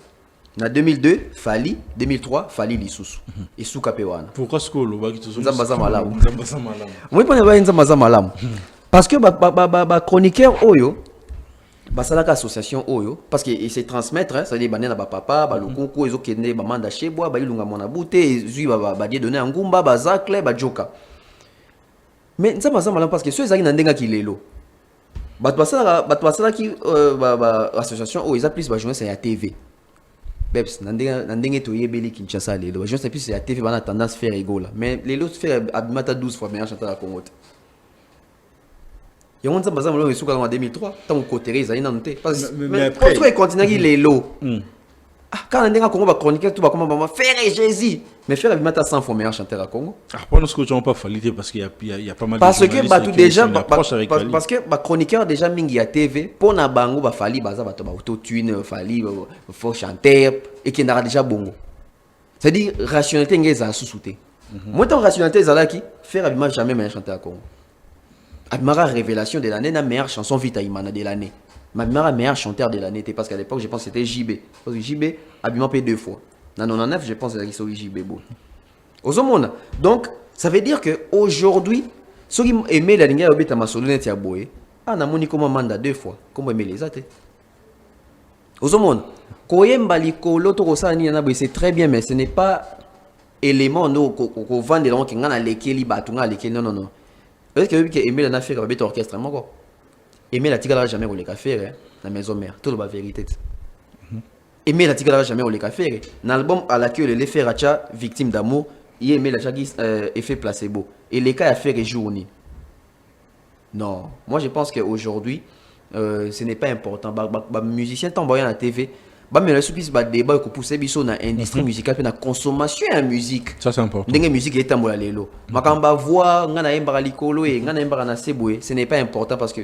Na 2002 Fali, 2003 Fali Lisusu. Et Souka Pewana. Pourquoi ce que le baki tout Nzambaza malamu. Moi pas ba Nzambaza malamu. Parce que ba chroniqueur oyo basalaka association oyo parce que c'est transmettre ça veut dire banana ba papa ba lokoko ezo kende ba manda chebwa ba ilunga mona bute ezui ba die donner ngumba ba zakle ba joka mais nzambaza malamu parce que ceux ezaki na ndenga kilelo bato basala ki ba association oyo eza plus ba journée c'est ya TV Beps na ndenge to yebeli Kinshasa lelo ba journée c'est plus c'est ya TV bana tendance faire égaux là mais lelo faire abimata 12 fois meilleur chanteur à Congo. Il y a un peu de en 2003, tant que côté ils ont parce que mais après continue les lots. Quand on est en Congo, on va chroniquer tout, comment faire Jésus. Mais faire Abimata 100 fois meilleur chanteur à Congo. Pendant ce que tu n'as pas fallu, parce qu'il y a pas mal de parce que journalistes déjà, parce que chroniqueur déjà mingi à TV, pour na bango, ba fali, baza ba auto-tune, fali, faut chanter, et qui n'a déjà bongo. C'est-à-dire, rationalité n'est pas sous-souté. Moi, ton rationalité, c'est là qui faire Abima jamais meilleur chanteur à Congo. Abimara révélation de l'année, la meilleure chanson Vita Imana de l'année. Ma meilleur chanteur de l'année, parce qu'à l'époque, je pense que c'était JB. Parce que JB, Abima paye 2 fois. Dans 99, je pense que c'est JB. Donc, ça veut dire qu'aujourd'hui, ceux qui aiment la ligne de Masolo net ya boy, na moni comment manda 2 fois. Comment aimer les athées. Ozomona, koyemba likolo to kosani na boy, c'est très bien, mais ce n'est pas élément no ko vendre donc qui ngana lekeli batunga lekeli non. Est-ce que aimer la faire avec orchestre moko? Aimer la tigala jamais au les faire la maison mère, tout la vérité. Aimer la tigala jamais au les faire. Dans l'album à laquelle les faire acha victime d'amour, il aimait la chagis effet placebo et les cas à faire journée. Non, moi je pense qu'aujourd'hui ce n'est pas important. Musicien t'envoyer à la TV. Mais le souci c'est débat que pousser biso na industrie musicale et na consommation en musique. Ça c'est important. Ndenge musique est tambola lelo. Makamba voix ngana yembara likolo et ngana yembara na seboué, ce n'est pas important parce que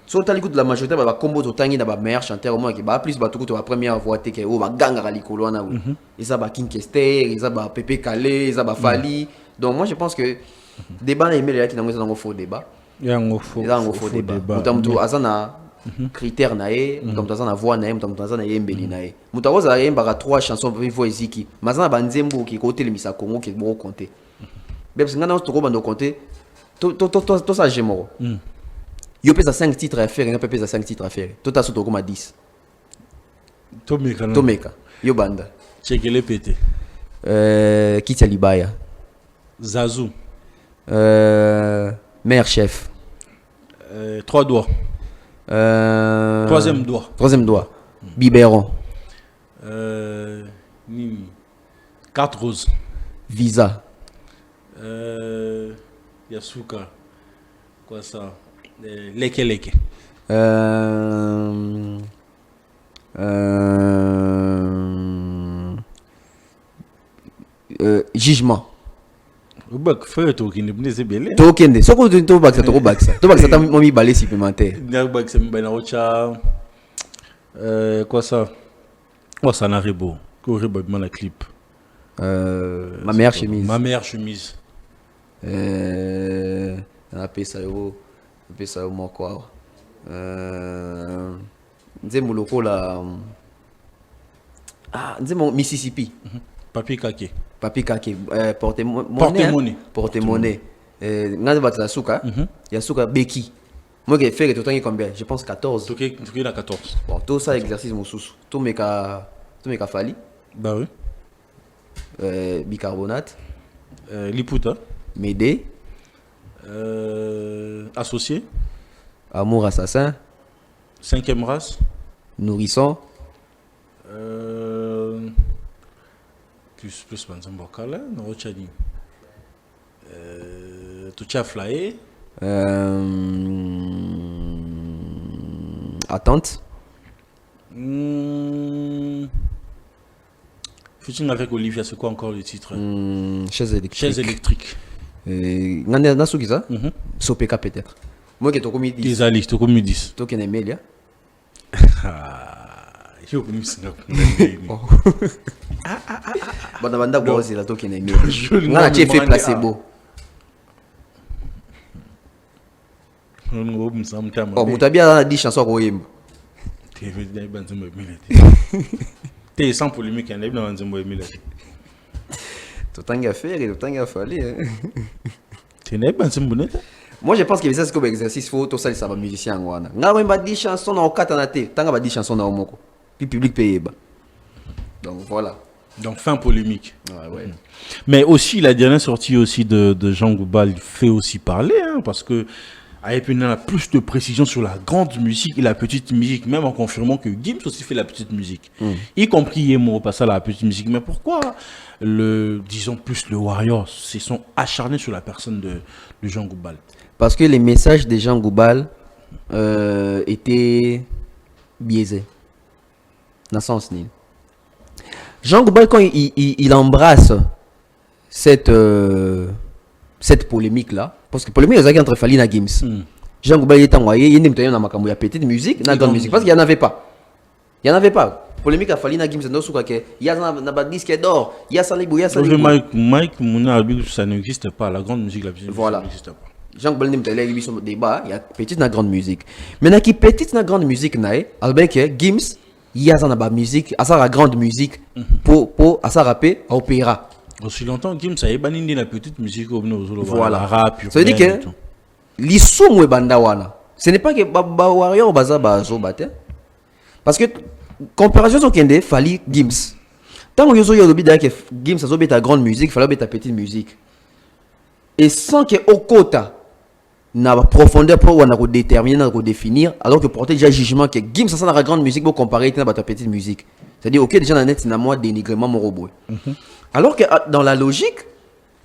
sur ta l'écoute de la majorité ba combo to tangi na ba meilleur chanteur au moins qui ba plus ba tout la première voix te ke o ba ganga likolo na oui. Ils ba King Kester, ils ba Pepe Calé, ils ba Fali. Donc moi je pense que débat na email là qui na faux débat. Il y a un faux débat. Mutamtu azana critère nae, mutamtu azana voix nae, mutamtu azana yembeli nae. Mutawaza za yembara 3 chansons voix eziki. Mazana banzembo qui côté le misa Congo qui bon compter. Bébé ngana to ko bando compter. To ça gemoro. Yo pesa 5 titres à faire, yo pesa 5 titres à faire. Tota so to comme 10. Tomeka. Yo banda. Chekele pété. Kitia Libaya. Zazu. Mère chef. 3 doigts. Troisième doigt. Biberon. Nini. 4 roses. Visa. Yasuka. Quoi ça? Leke. Jugement. Ubak frère tokende bneze belé. Tokende. Soko to baksa to baksa. To baksa ta momi balé supplémentaire. Nyak c'est mbana ocha. Quoi ça? Oh ça n'a rebo. Ko rebo na clip. Ma meilleure chemise. Ma meilleure chemise. On appelle ça mon quoi. Nzembo lokola. Nzembo Mississippi. Papi kake. Porte-monnaie. Ngana batla suka. Yasuka beki. Moi qui fait que tout combien? Je pense 14. Tu es à 14. Bon, tout ça exercice mon sous. Tout meka fali. Bah oui. Bicarbonate. Liputa. Médé. Associé. Amour assassin. 5e race. Nourrisson. Plus banzambo kala na ochani. Tucha flyé. Attente. Footing avec Olivia, c'est quoi encore le titre? Chaise électrique. Chaise électrique. Ngana souki ça? Sopeka peut-être. Moi qui t'ai commis 10. Désolé, je t'ai commis 10. Toi qui es Emilia. Je commis 5. Banda bozi la toi qui es Emilia. Ngana tu fait placebo. Oh, mutabia 10 chansons ko yemba. Tu veux dire banzembo Emilia. T'es sans polémique, il y a dans banzembo Emilia. Tout temps à faire et tout temps à falloir. Tu n'es pas un moi je pense que c'est comme exercice faut tout ça les musiciens wana. Nga wemba 10 chansons na okata te, tanga ba 10 chansons na omoko. Puis public paye ba. Donc voilà. Donc fin polémique. Ouais. Mais aussi la dernière sortie aussi de Jean Goubal fait aussi parler parce que avec plus de précision sur la grande musique et la petite musique, même en confirmant que Gims aussi fait la petite musique, y compris Yemo passe à la petite musique. Mais pourquoi disons plus le Warrior se sont acharnés sur la personne de Jean Goubal? Parce que les messages de Jean Goubal étaient biaisés. Dans le sens ni. Jean Goubal, quand il embrasse cette polémique-là, parce que polémique, c'est entre Fally et Gims. Jean Goubal est envoyé, il y a une petite musique, une grande musique, parce qu'il n'y en avait pas. Il n'y en avait pas. Polémique à Fally et Gims, il y a un disque d'or, il y a Salibou, il y a Salibou. Mike, ça n'existe pas, la grande musique, voilà. Ça n'existe pas. Jean Goubal il y a un débat, il y a petite et grande musique. Maintenant, qui petite et grande musique, avec Gims, il y a une musique, la grande musique, pour à rapper à opéra. Aussi longtemps, Gims a ébanni la petite musique au voilà. rap. Ça veut dire que l'issou est bandawana. Ce n'est pas que Baba Warrior baza bazo bate. Parce que comparaison sur Kende, Fally Gims. Tant que vous avez que Gims a ta grande musique, Fally ta petite musique. Et sans que au quota n'a profondeur pour on déterminer, on définir, alors que porter déjà jugement que Gims a la grande musique pour comparer à ta petite musique. C'est-à-dire ok déjà dans net c'est moi dénigrement mon robot. Alors que dans la logique,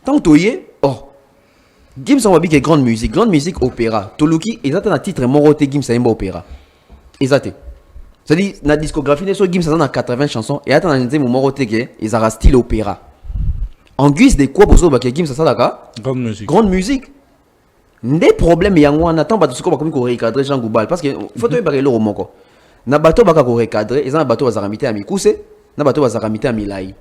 tant que tu es, Gims a dit grande musique opéra. Toluki, ils ont un titre moroté Gims a un opéra. Exact. C'est-à-dire dans la discographie de Gims a 80 chansons et attends un moroté ils ont un style opéra. En guise de quoi pour ça que Gims a ça d'accord? Grande musique. Des problèmes il y a on attend pas tout ce qu'on va comme recadrer Jean Goubal parce que faut te barrer le roman quoi. Na bateau baka ko recadrer, ils ont un bateau bazaramité à Mikuse, na bateau bazaramité à Milai.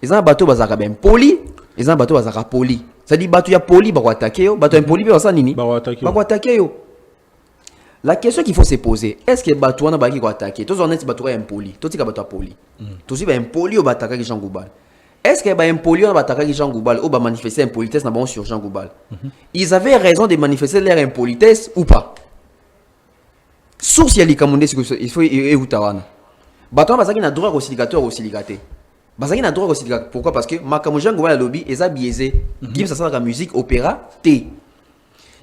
Ils ont un bateau bazaka ben poli, ils ont un bateau bazaka poli. Ça dit bateau ya poli ba attaquer yo, bateau impoli ba ça nini? Ba attaquer yo. La question qu'il faut se poser, est-ce que bateau na ba ki ko attaquer? Tous on est bateau impoli, tout ka bateau poli. Tous ba impoli ou ba attaquer Jean Goubal. Est-ce que ba impoli ou ba attaquer Jean Goubal ou ba manifester impolitesse na bon sur Jean Goubal? Ils avaient raison de manifester leur impolitesse ou pas? Source ya likamunde il faut utawana. Bateau bazaki na droit au siligateur au siligaté. Bazaki na droit au siligateur. Pourquoi? Parce que makamu Jean Goubal lobby eza biaisé. Gims ça la musique opéra T.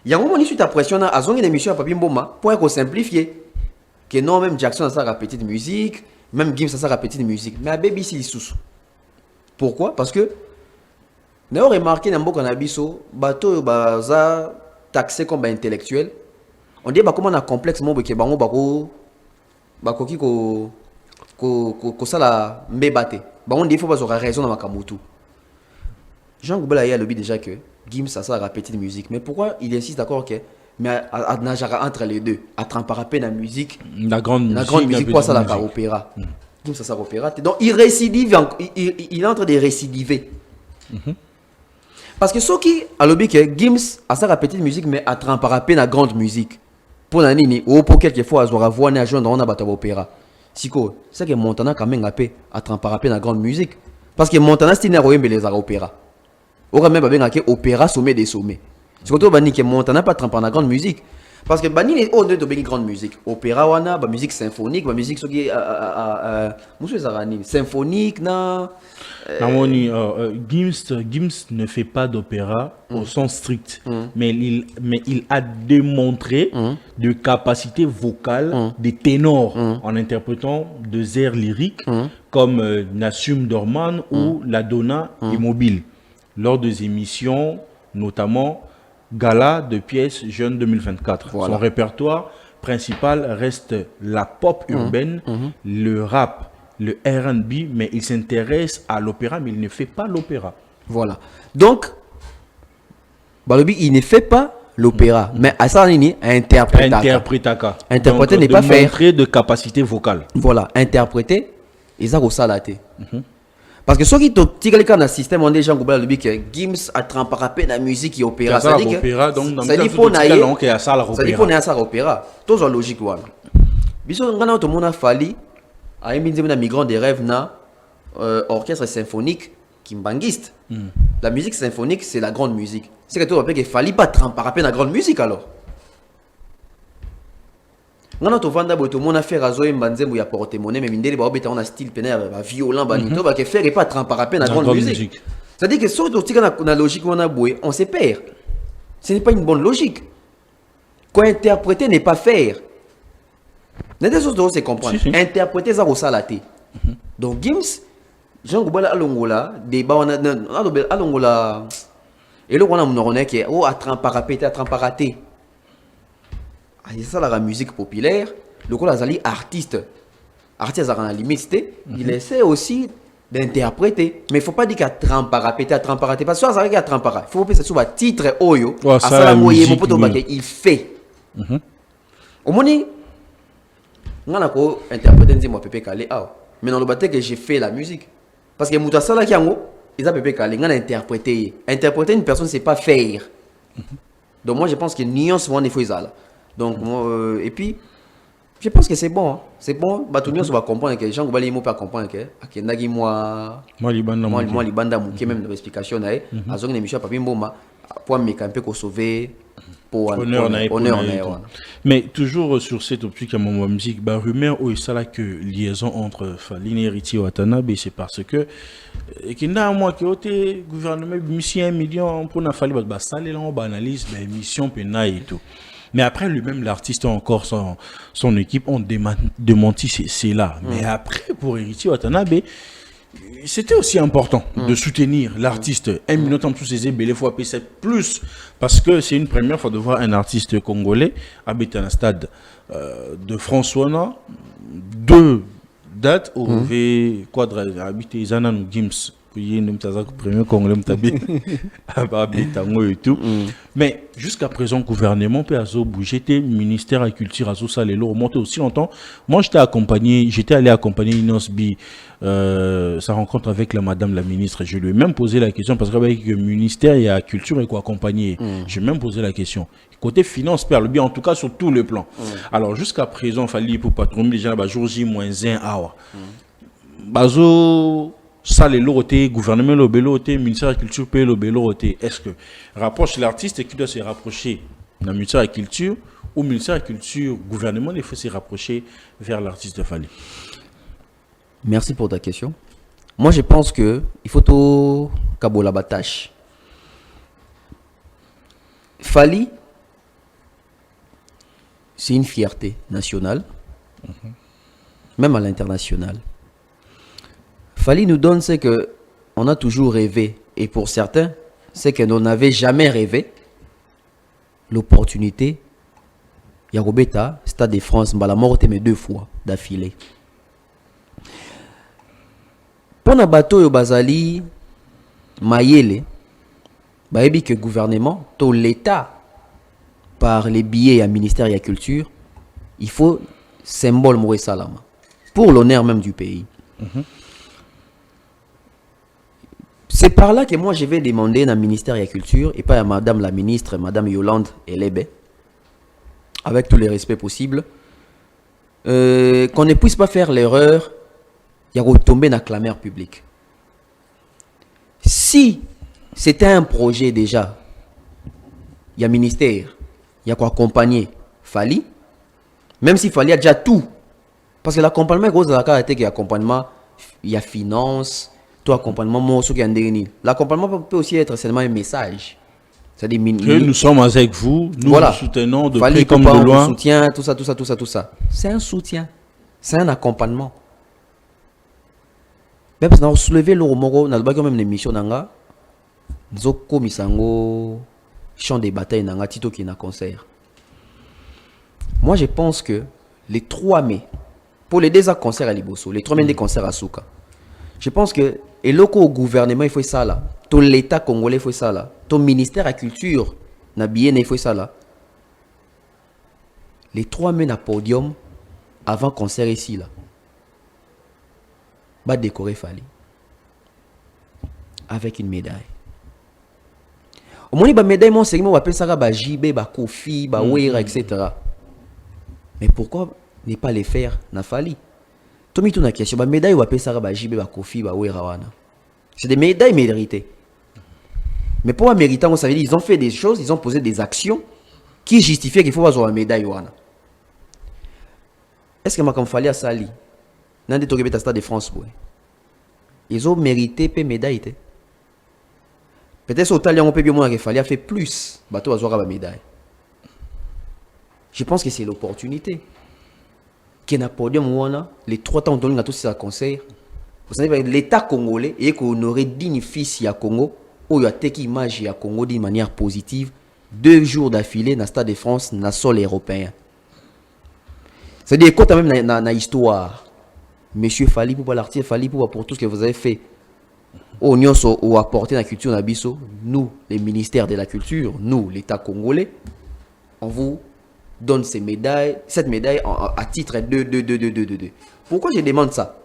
Il y a un moment suite à pression à zone d'émission à Papi Mboma pour qu'on simplifier que non même Jackson ça la petite musique, même Gims ça la petite musique, mais à BBC sous. Pourquoi? Parce que nous avons remarqué dans beaucoup d'abisso bateau baza taxé comme intellectuel. On dit comment on a complexe mon que bango bako ki ko sala mbebate. Bango des fois bazo raison dans makamutu. Jean Goubal a lobby déjà que Gims ça la petite musique, mais pourquoi il insiste d'accord que mais à najara entre les deux, à tremper la musique, la grande musique quoi ça la opéra. Gims ça opéra. Donc il récidive, il est en train de récidiver. Parce que ceux qui a lobby que Gims a sa petite musique mais à tremper la grande musique. Pour la nini ou pour quelquefois à voir voir na joindre on a bateau opéra. Siko, c'est que Montana quand même à tremper la grande musique parce que Montana c'est une royaume les opéra. Ora même bien que opéra sommet des sommets. C'est quand on bani que Montana pas tremper la grande musique parce que bani est au-delà de grande musique. Opéra wana, ba musique symphonique, ba musique so qui monsieur Zarani, symphonique na Gims ne fait pas d'opéra au sens strict, mais il a démontré de capacité vocale des ténors en interprétant des airs lyriques comme Nassum Dorman ou La Donna Immobile lors des émissions, notamment Gala de pièces jeunes 2024. Voilà. Son répertoire principal reste la pop urbaine, le rap, le R&B, mais il s'intéresse à l'opéra, mais il ne fait pas l'opéra. Voilà. Donc, Balobi, il ne fait pas l'opéra, mais à ça, il interprète. Interpréter n'est pas faire. Montrer de capacité vocale. Voilà, interpréter, et ça, ça l'a été. Parce que ceux qui ont dans le système, on a déjà dit que Gims a trempé la musique et l'opéra. Ça dit qu'il faut aller à l'opéra. Tout est logique. Bisous, on a tout le monde a fallu. À un migrant des rêves, na orchestre symphonique kimbangiste. La musique symphonique, c'est la grande musique. C'est que tu rappelles qu'il ne fallait pas tremper la grande musique alors. On a tout le monde a fait razoer Mbanzembo, il a porté monnaie, mais il a un style violent, il va faire pas tremper la grande musique. C'est-à-dire que si on a la logique, on se perd. Ce n'est pas une bonne logique. Quoi interpréter n'est pas faire. Il y a des choses que se comprendre. Interpréter ça au salaté. Donc Gims, Jean Goubal alongola, débat on a alongola. Et là on a mon qui est à tremparaté. C'est ça la musique populaire. Le coup là artiste à la limite, il essaie aussi d'interpréter. Mais il ne faut pas dire qu'à tremparapéter, à tremparater. Parce que ça veut dire qu'à trempara. Il faut que ce soit titre Oyo. Ouais, ça, la musique, il fait. Au moins, on a interprété moi Pépé Kalé. Mais dans le bâtiment que j'ai fait la musique. Parce que Mouta Sala Kiango, ils ont Pépé Kalé. On a interprété. Interpréter une personne, c'est pas faire. Donc moi, je pense que nuance, il faut ça. Donc, et puis, je pense que c'est bon. Hein. C'est bon. Batounia, on va comprendre que les gens vont pas comprendre que moi, libanda mouké même dans l'explication là. Azong une émission papi mboma pour me camper pour sauver pour honneur. Mais toujours sur cette optique à mon musique, bah rumeur ou ça là que liaison entre Faline et Riti Watanabe, c'est parce que qu'il y a moi qui été gouvernement mission 1 million pour na fallu bah ça les là on analyse bah mission pena et tout. Mais après, lui-même, l'artiste, encore son équipe, ont démenti c'est là. Mais après, pour Héritier Watanabe, c'était aussi important de soutenir l'artiste. 1 minute en tous ses ébélés, fois PC plus. Parce que c'est une première fois de voir un artiste congolais habiter un stade de François, 2 dates où quadra habité Zanan ou Gims. Mais jusqu'à présent, gouvernement peut bouger, ministère de la culture, ça les lots remonté aussi longtemps. Moi, j'étais allé accompagner Inosbi sa rencontre avec la madame la ministre. Je lui ai même posé la question parce qu'avec le ministère et la culture et quoi accompagner. J'ai même posé la question. Côté finance, perd bien en tout cas sur tous les plans. Alors jusqu'à présent, il fallait pour patron déjà jour J-1 hour. Bazo ça les lots gouvernement le béloté ministère de la culture paye le béloté. Est-ce que rapproche l'artiste qui doit se rapprocher dans le ministère de la culture ou ministère de la culture gouvernement il faut se rapprocher vers l'artiste de Fali? Merci pour ta question. Moi je pense que il faut tout kabola batache. Fali c'est une fierté nationale, même à l'international. Fali nous donne ce que on a toujours rêvé, et pour certains, c'est que l'on n'avait jamais rêvé. L'opportunité, Yarobeta, Stade de France, la mort mais 2 fois d'affilée. Pendant bateau yo bazali, Mayele, baebi que gouvernement, tout l'État, par les billets à ministère de la culture, il faut symbole Mouré Salama pour l'honneur même du pays. C'est par là que moi je vais demander dans le ministère de la Culture et pas à madame la ministre, madame Yolande Elebe, avec tous les respects possibles, qu'on ne puisse pas faire l'erreur de retomber dans la clameur publique. Si c'était un projet déjà, il y a ministère, il y a quoi accompagner Fali, même s'il fallait déjà tout, parce que l'accompagnement gros de la carte était l'accompagnement, il y a finance. Accompagnement, l'accompagnement peut aussi être seulement un message. C'est-à-dire que nous sommes avec vous, nous vous soutenons de près comme de loin. Soutien, tout ça. C'est un soutien, c'est un accompagnement. Même si on a soulevé le moro, on a même une émission nanga, nous avons mis champ de bataille nanga tito qui est un concert. Moi, je pense que les 3 mai, pour les 2 concerts à Liboso, les 3 mai des concerts à Souka. Je pense que et au gouvernement il faut ça là, tout l'État congolais il faut ça là, tout ministère de la culture n'a bien il faut ça là. Les 3 mènes à podium avant concert ici là. Va décorer Fali avec une médaille. Au moins, il médaille, mon segment, on appelle ça JB, Kofi, Wera, etc. Mais pourquoi ne pas les faire na Fali? Tomi tout na question, médaille, on appelle ça JB, Kofi, Wera. C'est des médailles méritées. Mais pour un méritant, on savait dire, ils ont fait des choses, ils ont posé des actions qui justifient qu'il faut avoir une médaille. Est-ce que ma Fali a sali? N'a pas de Stade de France. Ils ont mérité une médaille. Peut-être au Talion, on peut bien moins qu'il fallait faire plus. Bateau à Zora médaille. Je pense que c'est l'opportunité. Qui n'a pas dit les 3 temps donné à tous ces conseils. Vous savez, l'État congolais et qu'on aurait dignifié à Congo, où il y a une image à Congo d'une manière positive, 2 jours d'affilée dans le Stade de France, dans le sol européen. C'est-à-dire, quand même dans l'histoire, Monsieur Fali Poupa, l'artiste Fali Poupa, pour tout ce que vous avez fait. Au Nyonso, ou apporté la culture Nabiso, nous, les ministères de la culture, nous, l'État congolais, on vous donne ces médailles, cette médaille à titre de. Pourquoi je demande ça?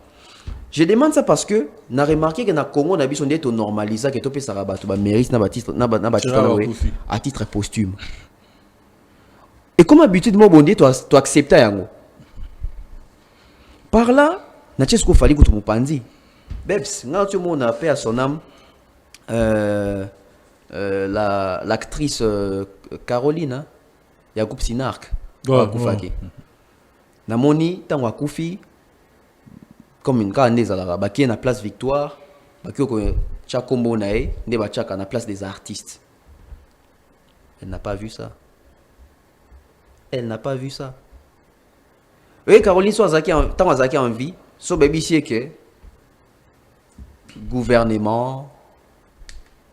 Je demande ça parce que on a remarqué que dans le Congo, on a besoin d'être normalisé, que tout ça mérite à titre posthume. Et comme habitude, moi, bon, tu acceptes yango. Par là, na chesko fali que tu m'panzi. Bebs, on a appelé à son âme l'actrice Caroline, hein, Yacoub Sinark. Namoni, tant Wakoufi, comme une grande à la place Victoire, Chakombo Nae, Nebachaka na place des artistes. Elle n'a pas vu ça. Elle n'a pas vu ça. Oui, Caroline, tant Azaki en vie, son baby c'est que gouvernement,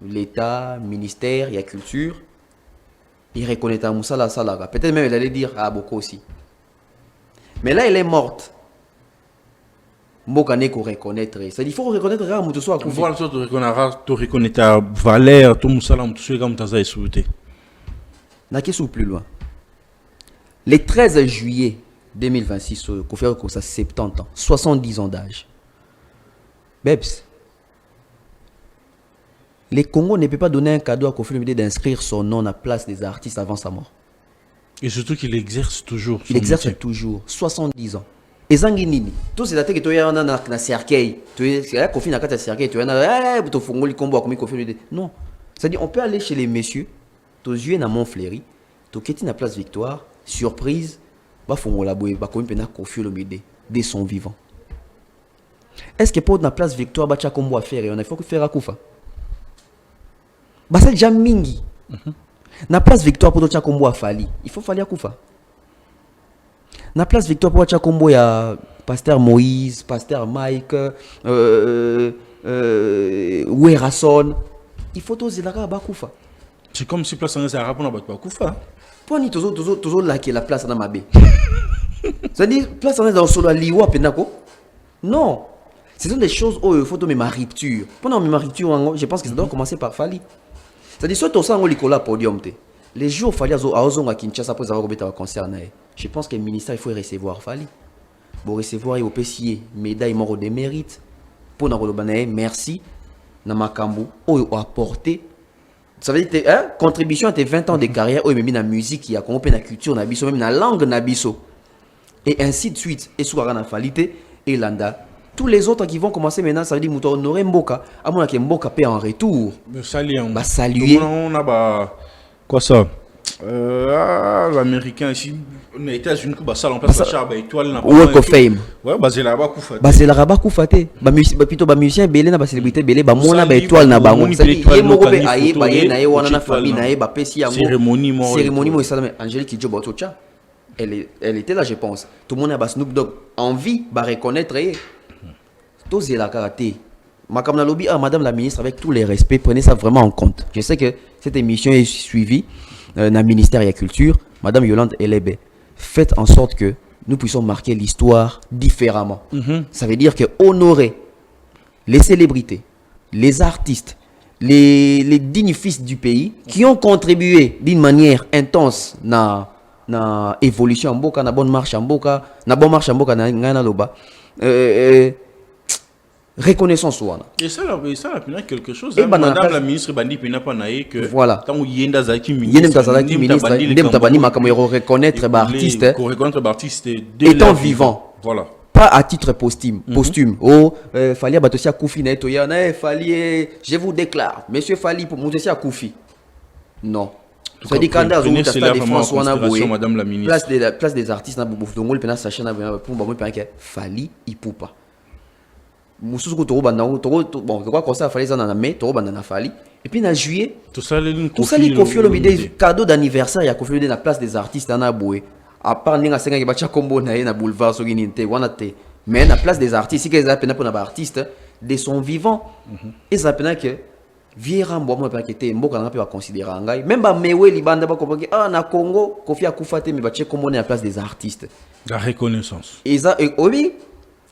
l'État, ministère, il y a culture, il reconnaît à Moussa la Salaga. Peut-être même elle allait dire à Boko aussi. Mais là, elle est morte. Mokane qu'on reconnaître. C'est-à-dire qu'il faut reconnaître à Moussa soit Koufi. Voilà, tu reconnais ta valeur, tout Moussa la Moussa comme tu as souhaité. N'a qu'à plus loin. Le 13 juillet 2026, Koufi a 70 ans, 70 ans d'âge. Bebs. Le Congo ne peut pas donner un cadeau à Kofi Olomide d'inscrire son nom à la place des artistes avant sa mort. Et surtout qu'il exerce toujours. Il exerce toujours. 70 ans. Et Zanginini. Tout c'est que tu es un cercueil. Tu es Kofi n'a qu'à cercueil. Tu es un tu fongoli combo comme Kofi Olomide. Non. C'est-à-dire on peut aller chez les messieurs. Tu yeux na Montfléry. Tu quittes la place Victoire. Surprise. Ba fongola boy. Ba komi pena Kofi Olomide dès son vivant. Est-ce que pour la place Victoire ba cha combo à faire et on a faut que faire à Koufa. Basa Jamingi. Na place Victoire pour Tcha Kombo a Fali. Il faut Fali à Koufa. Na place Victoire pour Tcha Kombo ya Pasteur Moïse, Pasteur Mike, Werason. Il faut tous les à Koufa. C'est comme si place en arabe on a pas Koufa. Pour ni toujours là qui est la place dans ma baie. C'est-à-dire place en dans solo liwa penako. Non. Ce sont des choses où il faut tomber ma rupture. Pendant ma rupture, je pense que ça doit commencer par Fali. C'est-à-dire, soit tu as un Nicolas podium, les jours Fali à Kinshasa après avoir un concert, je pense que le ministère il faut recevoir Fali. Pour recevoir au PCA, médaille mort de mérite. Pour nous merci. Namakambu, ou apporter. Ça veut dire contribution à tes 20 ans de carrière, ou même dans la musique, il y a dans la culture, même dans la langue, nabiso. Et ainsi de suite. Et soit dans Fali, et Landa. Tous les autres qui vont commencer maintenant, ça veut dire que nous avons Mboka. À mon avis, Mboka paie en retour. Saluer. Saluer. On a quoi ça? L'américain ici, on a été à une coupe à salle en place de étoile. Walk of Fame. Ouais, basé là-bas, Koufate. Basé là-bas, Koufate. Plutôt, musicien, Belé, na célébrité, Belé, Mona, étoile, na bango. C'est-à-dire, Mogobe, Aïe, Baye, Nae, Wana, famille, Nae, Bapesi, cérémonie, moi, Angélique Kidjo Botocha. Elle était là, je pense. Tout le monde a Snoop Dogg. Envie, va reconnaître. Tous la karaté. Madame la ministre, avec tous les respects, prenez ça vraiment en compte. Je sais que cette émission est suivie dans le ministère de la Culture. Madame Yolande Elebe, faites en sorte que nous puissions marquer l'histoire différemment. Ça veut dire que honorer les célébrités, les artistes, les dignes fils du pays qui ont contribué d'une manière intense na évolution en Boka, na bonne marche en Boka, na bonne marche en Boka, na ngana loba. Reconnaissance ouana. Et ça là quelque chose. Madame la ministre bandi pena pas naé que voilà. Tant yenda zaki ministre ndem tabani makamero reconnaître artiste étant vivant. Voilà. Pas à titre posthume. Oh Fali Batosi à Koufi na etoya na Fali je vous déclare monsieur Fali pour monter à Koufi. Non. Ça dit quand on a stade de France ouana boé. Madame la ministre. Place des artistes na bouf dongol pena sacha na pour ba mo pena Fali Ipupa. Moussous ko toro banda bon quoi comme ça fallait ça na mai toro banda na Fali et puis en juillet tout ça les Kofi Olomide cadeau d'anniversaire ya Kofi Olomide na place des artistes na boé à part ninga senga ki ba cha kombo na na boulevard so gininte wana te mais na place des artistes si que ça pena pour na artiste de son vivant et ça pena que viera mbo mo pa kete mboka na pe ba considérer ngai même ba mewe libanda ba ko na Congo Kofi a Koufate mais ba che kombo na place des artistes la reconnaissance et ça oui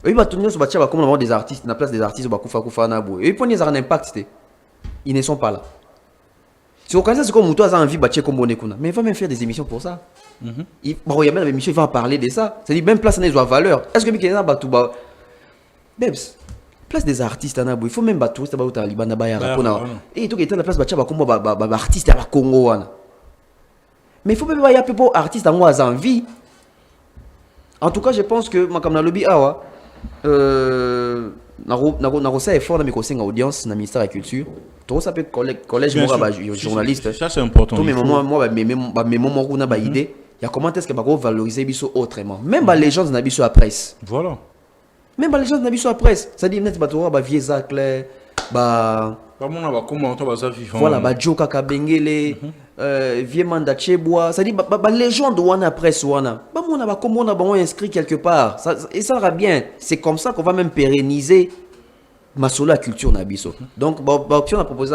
Oui, bah, tout le monde se battre comme des artistes, na place des artistes, bah, koufa na boue. Et puis, ils ont un impact, ils ne sont pas là. Si vous connaissez ce que Moutou a envie de battre comme Bonekuna, mais il va même faire des émissions pour ça. Il va y a même des émissions, il va parler de ça. C'est-à-dire, même place, ils ont valeur. Est-ce que Mickey Batou, bah, Debs, place des artistes, il faut même battre, c'est pas où tu as Liban, et tout qui est la place, battre comme artiste à Congo. Mais il faut même y a peu d'artistes à moi à envie. En tout cas, je pense que, comme dans le lobby, Narosa est fort dans mes audience, dans le ministère de la Culture. Tout ça peut collège, journaliste. Ça, c'est important. Tous mes moments, moi, mes moments où on a une idée, il y a comment est-ce que va valoriser Bisso autrement. Même les gens de la presse. Voilà. Même les gens de la presse. C'est-à-dire, net bateau, vieux Zaclé, voilà, Joe Kakabengele, vieux Manda Chebois. C'est-à-dire, les gens de la presse, comment on a inscrit quelque part. Et ça ira bien. C'est comme ça qu'on va même pérenniser ma solo la culture Nabiso. Donc, on a proposé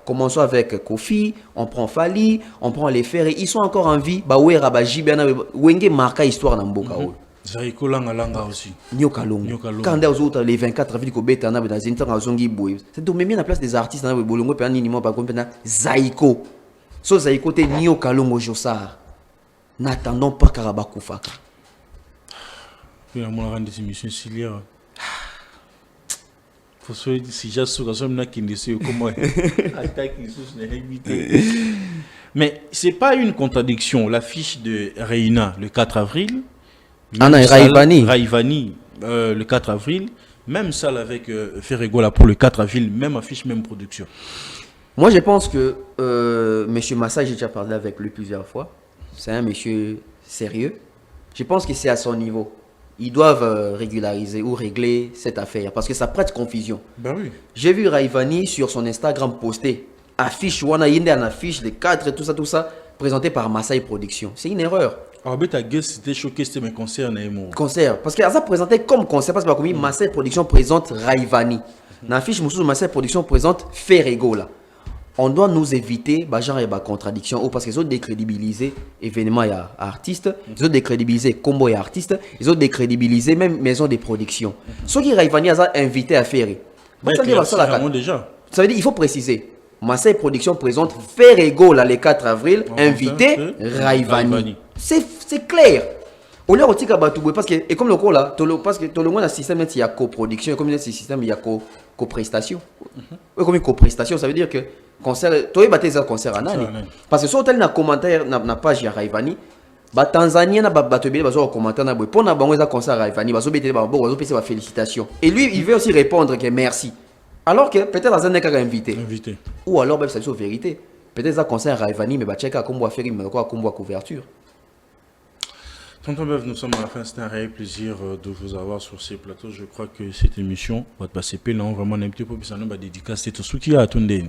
commençons avec Kofi, on prend Fali, on prend les Ferré, ils sont encore en vie. Wenge marque histoire dans Mboka. Zaiko langa aussi. Nyokalongo. Quand on autres les 24 villes ko beta na dans une temps zongi boy. C'est donc même la place des artistes na bolongo pe nini mo ba kompena Zaiko. So Zaiko te Nyokalongo Josar. N'attendons pas Karabakufa. Puis on a rendu des émissions Silia. Faut se dire si j'ai sur comme na kindisi comment attaque Isus n'est évité. Mais c'est pas une contradiction l'affiche de Reina le 4 avril. Raivani, le 4 avril, même salle avec Ferregola pour le 4 avril, même affiche, même production. Moi, je pense que M. Massa, j'ai déjà parlé avec lui plusieurs fois. C'est un monsieur sérieux. Je pense que c'est à son niveau. Ils doivent régulariser ou régler cette affaire parce que ça prête confusion. Ben oui. J'ai vu Raivani sur son Instagram poster affiche, Wana Yende en affiche, les cadres et tout ça, présenté par Massaï Production. C'est une erreur. Alors, ta gueule, c'était choqué, c'était mes concerts. Concert. Parce que ça présenté comme concert, parce que Massaï Production présente Raivani. Dans l'affiche, Massaï Production présente Ferrego. On doit nous éviter, genre, il y a des contradictions, parce qu'ils ont décrédibilisé l'événement et artistes, ils ont décrédibilisé combo et artistes, ils ont décrédibilisé même maison de production. Ceux qui Raivani a invité à faire. Ça veut dire il faut préciser. Massaï Production présente Ferrego le 4 avril, invité Raivani. C'est clair. Au lieu de parce que, et comme le coup là, parce que tout le monde a un système, il y a coproduction, et comme il y a un système, il y a coprestation. Comme une coprestation, ça veut dire que concert, toi, il y a un concert à Nani. Parce que si tu as un commentaire dans la page de Raivani, Tanzania n'a pas de commentaire pour un concert à Raivani, il va faire félicitations. Et lui, il veut aussi répondre que merci. Alors que peut-être dans un cas invité. Ou alors même c'est une vérité. Peut-être un concert à Raivani, mais check à comment faire une couverture. Tonton Beuf, nous sommes à la fin. C'est un réel plaisir de vous avoir sur ces plateaux. Je crois que cette émission va passer pélant. Vraiment, un petit peu plus en dédicace. C'est tout ce qu'il y a à Tondé.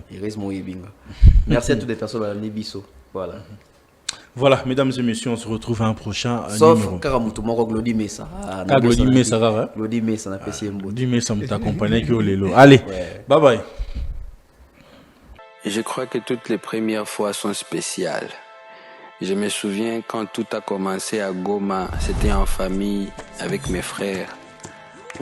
Merci à toutes les personnes à Nibiso. Voilà. Voilà, mesdames et messieurs, on se retrouve à un prochain sauf numéro. Karamutu Moro Glody Messa. Glody Messa, ça Glody Messa, on apprécie un Glody Messa, on t'accompagne que Lelo. Allez, bye bye. Je crois que toutes les premières fois sont spéciales. Je me souviens quand tout a commencé à Goma, c'était en famille avec mes frères.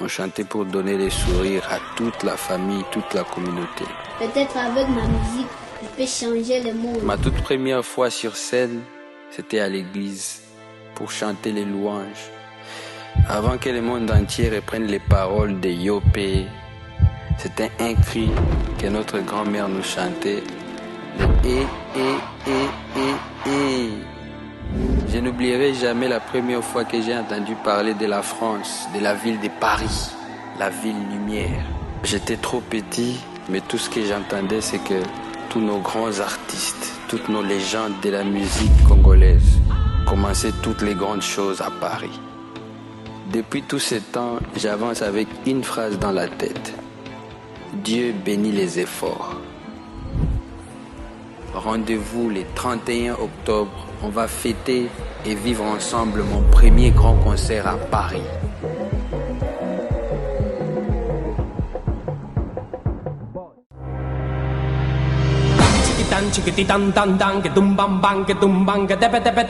On chantait pour donner les sourires à toute la famille, toute la communauté. Peut-être avec ma musique, je peux changer le monde. Ma toute première fois sur scène, c'était à l'église pour chanter les louanges. Avant que le monde entier reprenne les paroles de Yopé, c'était un cri que notre grand-mère nous chantait. Et. Je n'oublierai jamais la première fois que j'ai entendu parler de la France, de la ville de Paris, la ville lumière. J'étais trop petit, mais tout ce que j'entendais, c'est que tous nos grands artistes, toutes nos légendes de la musique congolaise commençaient toutes les grandes choses à Paris. Depuis tout ce temps, j'avance avec une phrase dans la tête. Dieu bénit les efforts. Rendez-vous le 31 octobre, on va fêter et vivre ensemble mon premier grand concert à Paris. Chiquitan, chiquititan, tan, tan, que tum bam bam, que tum bam, que tepe tepe.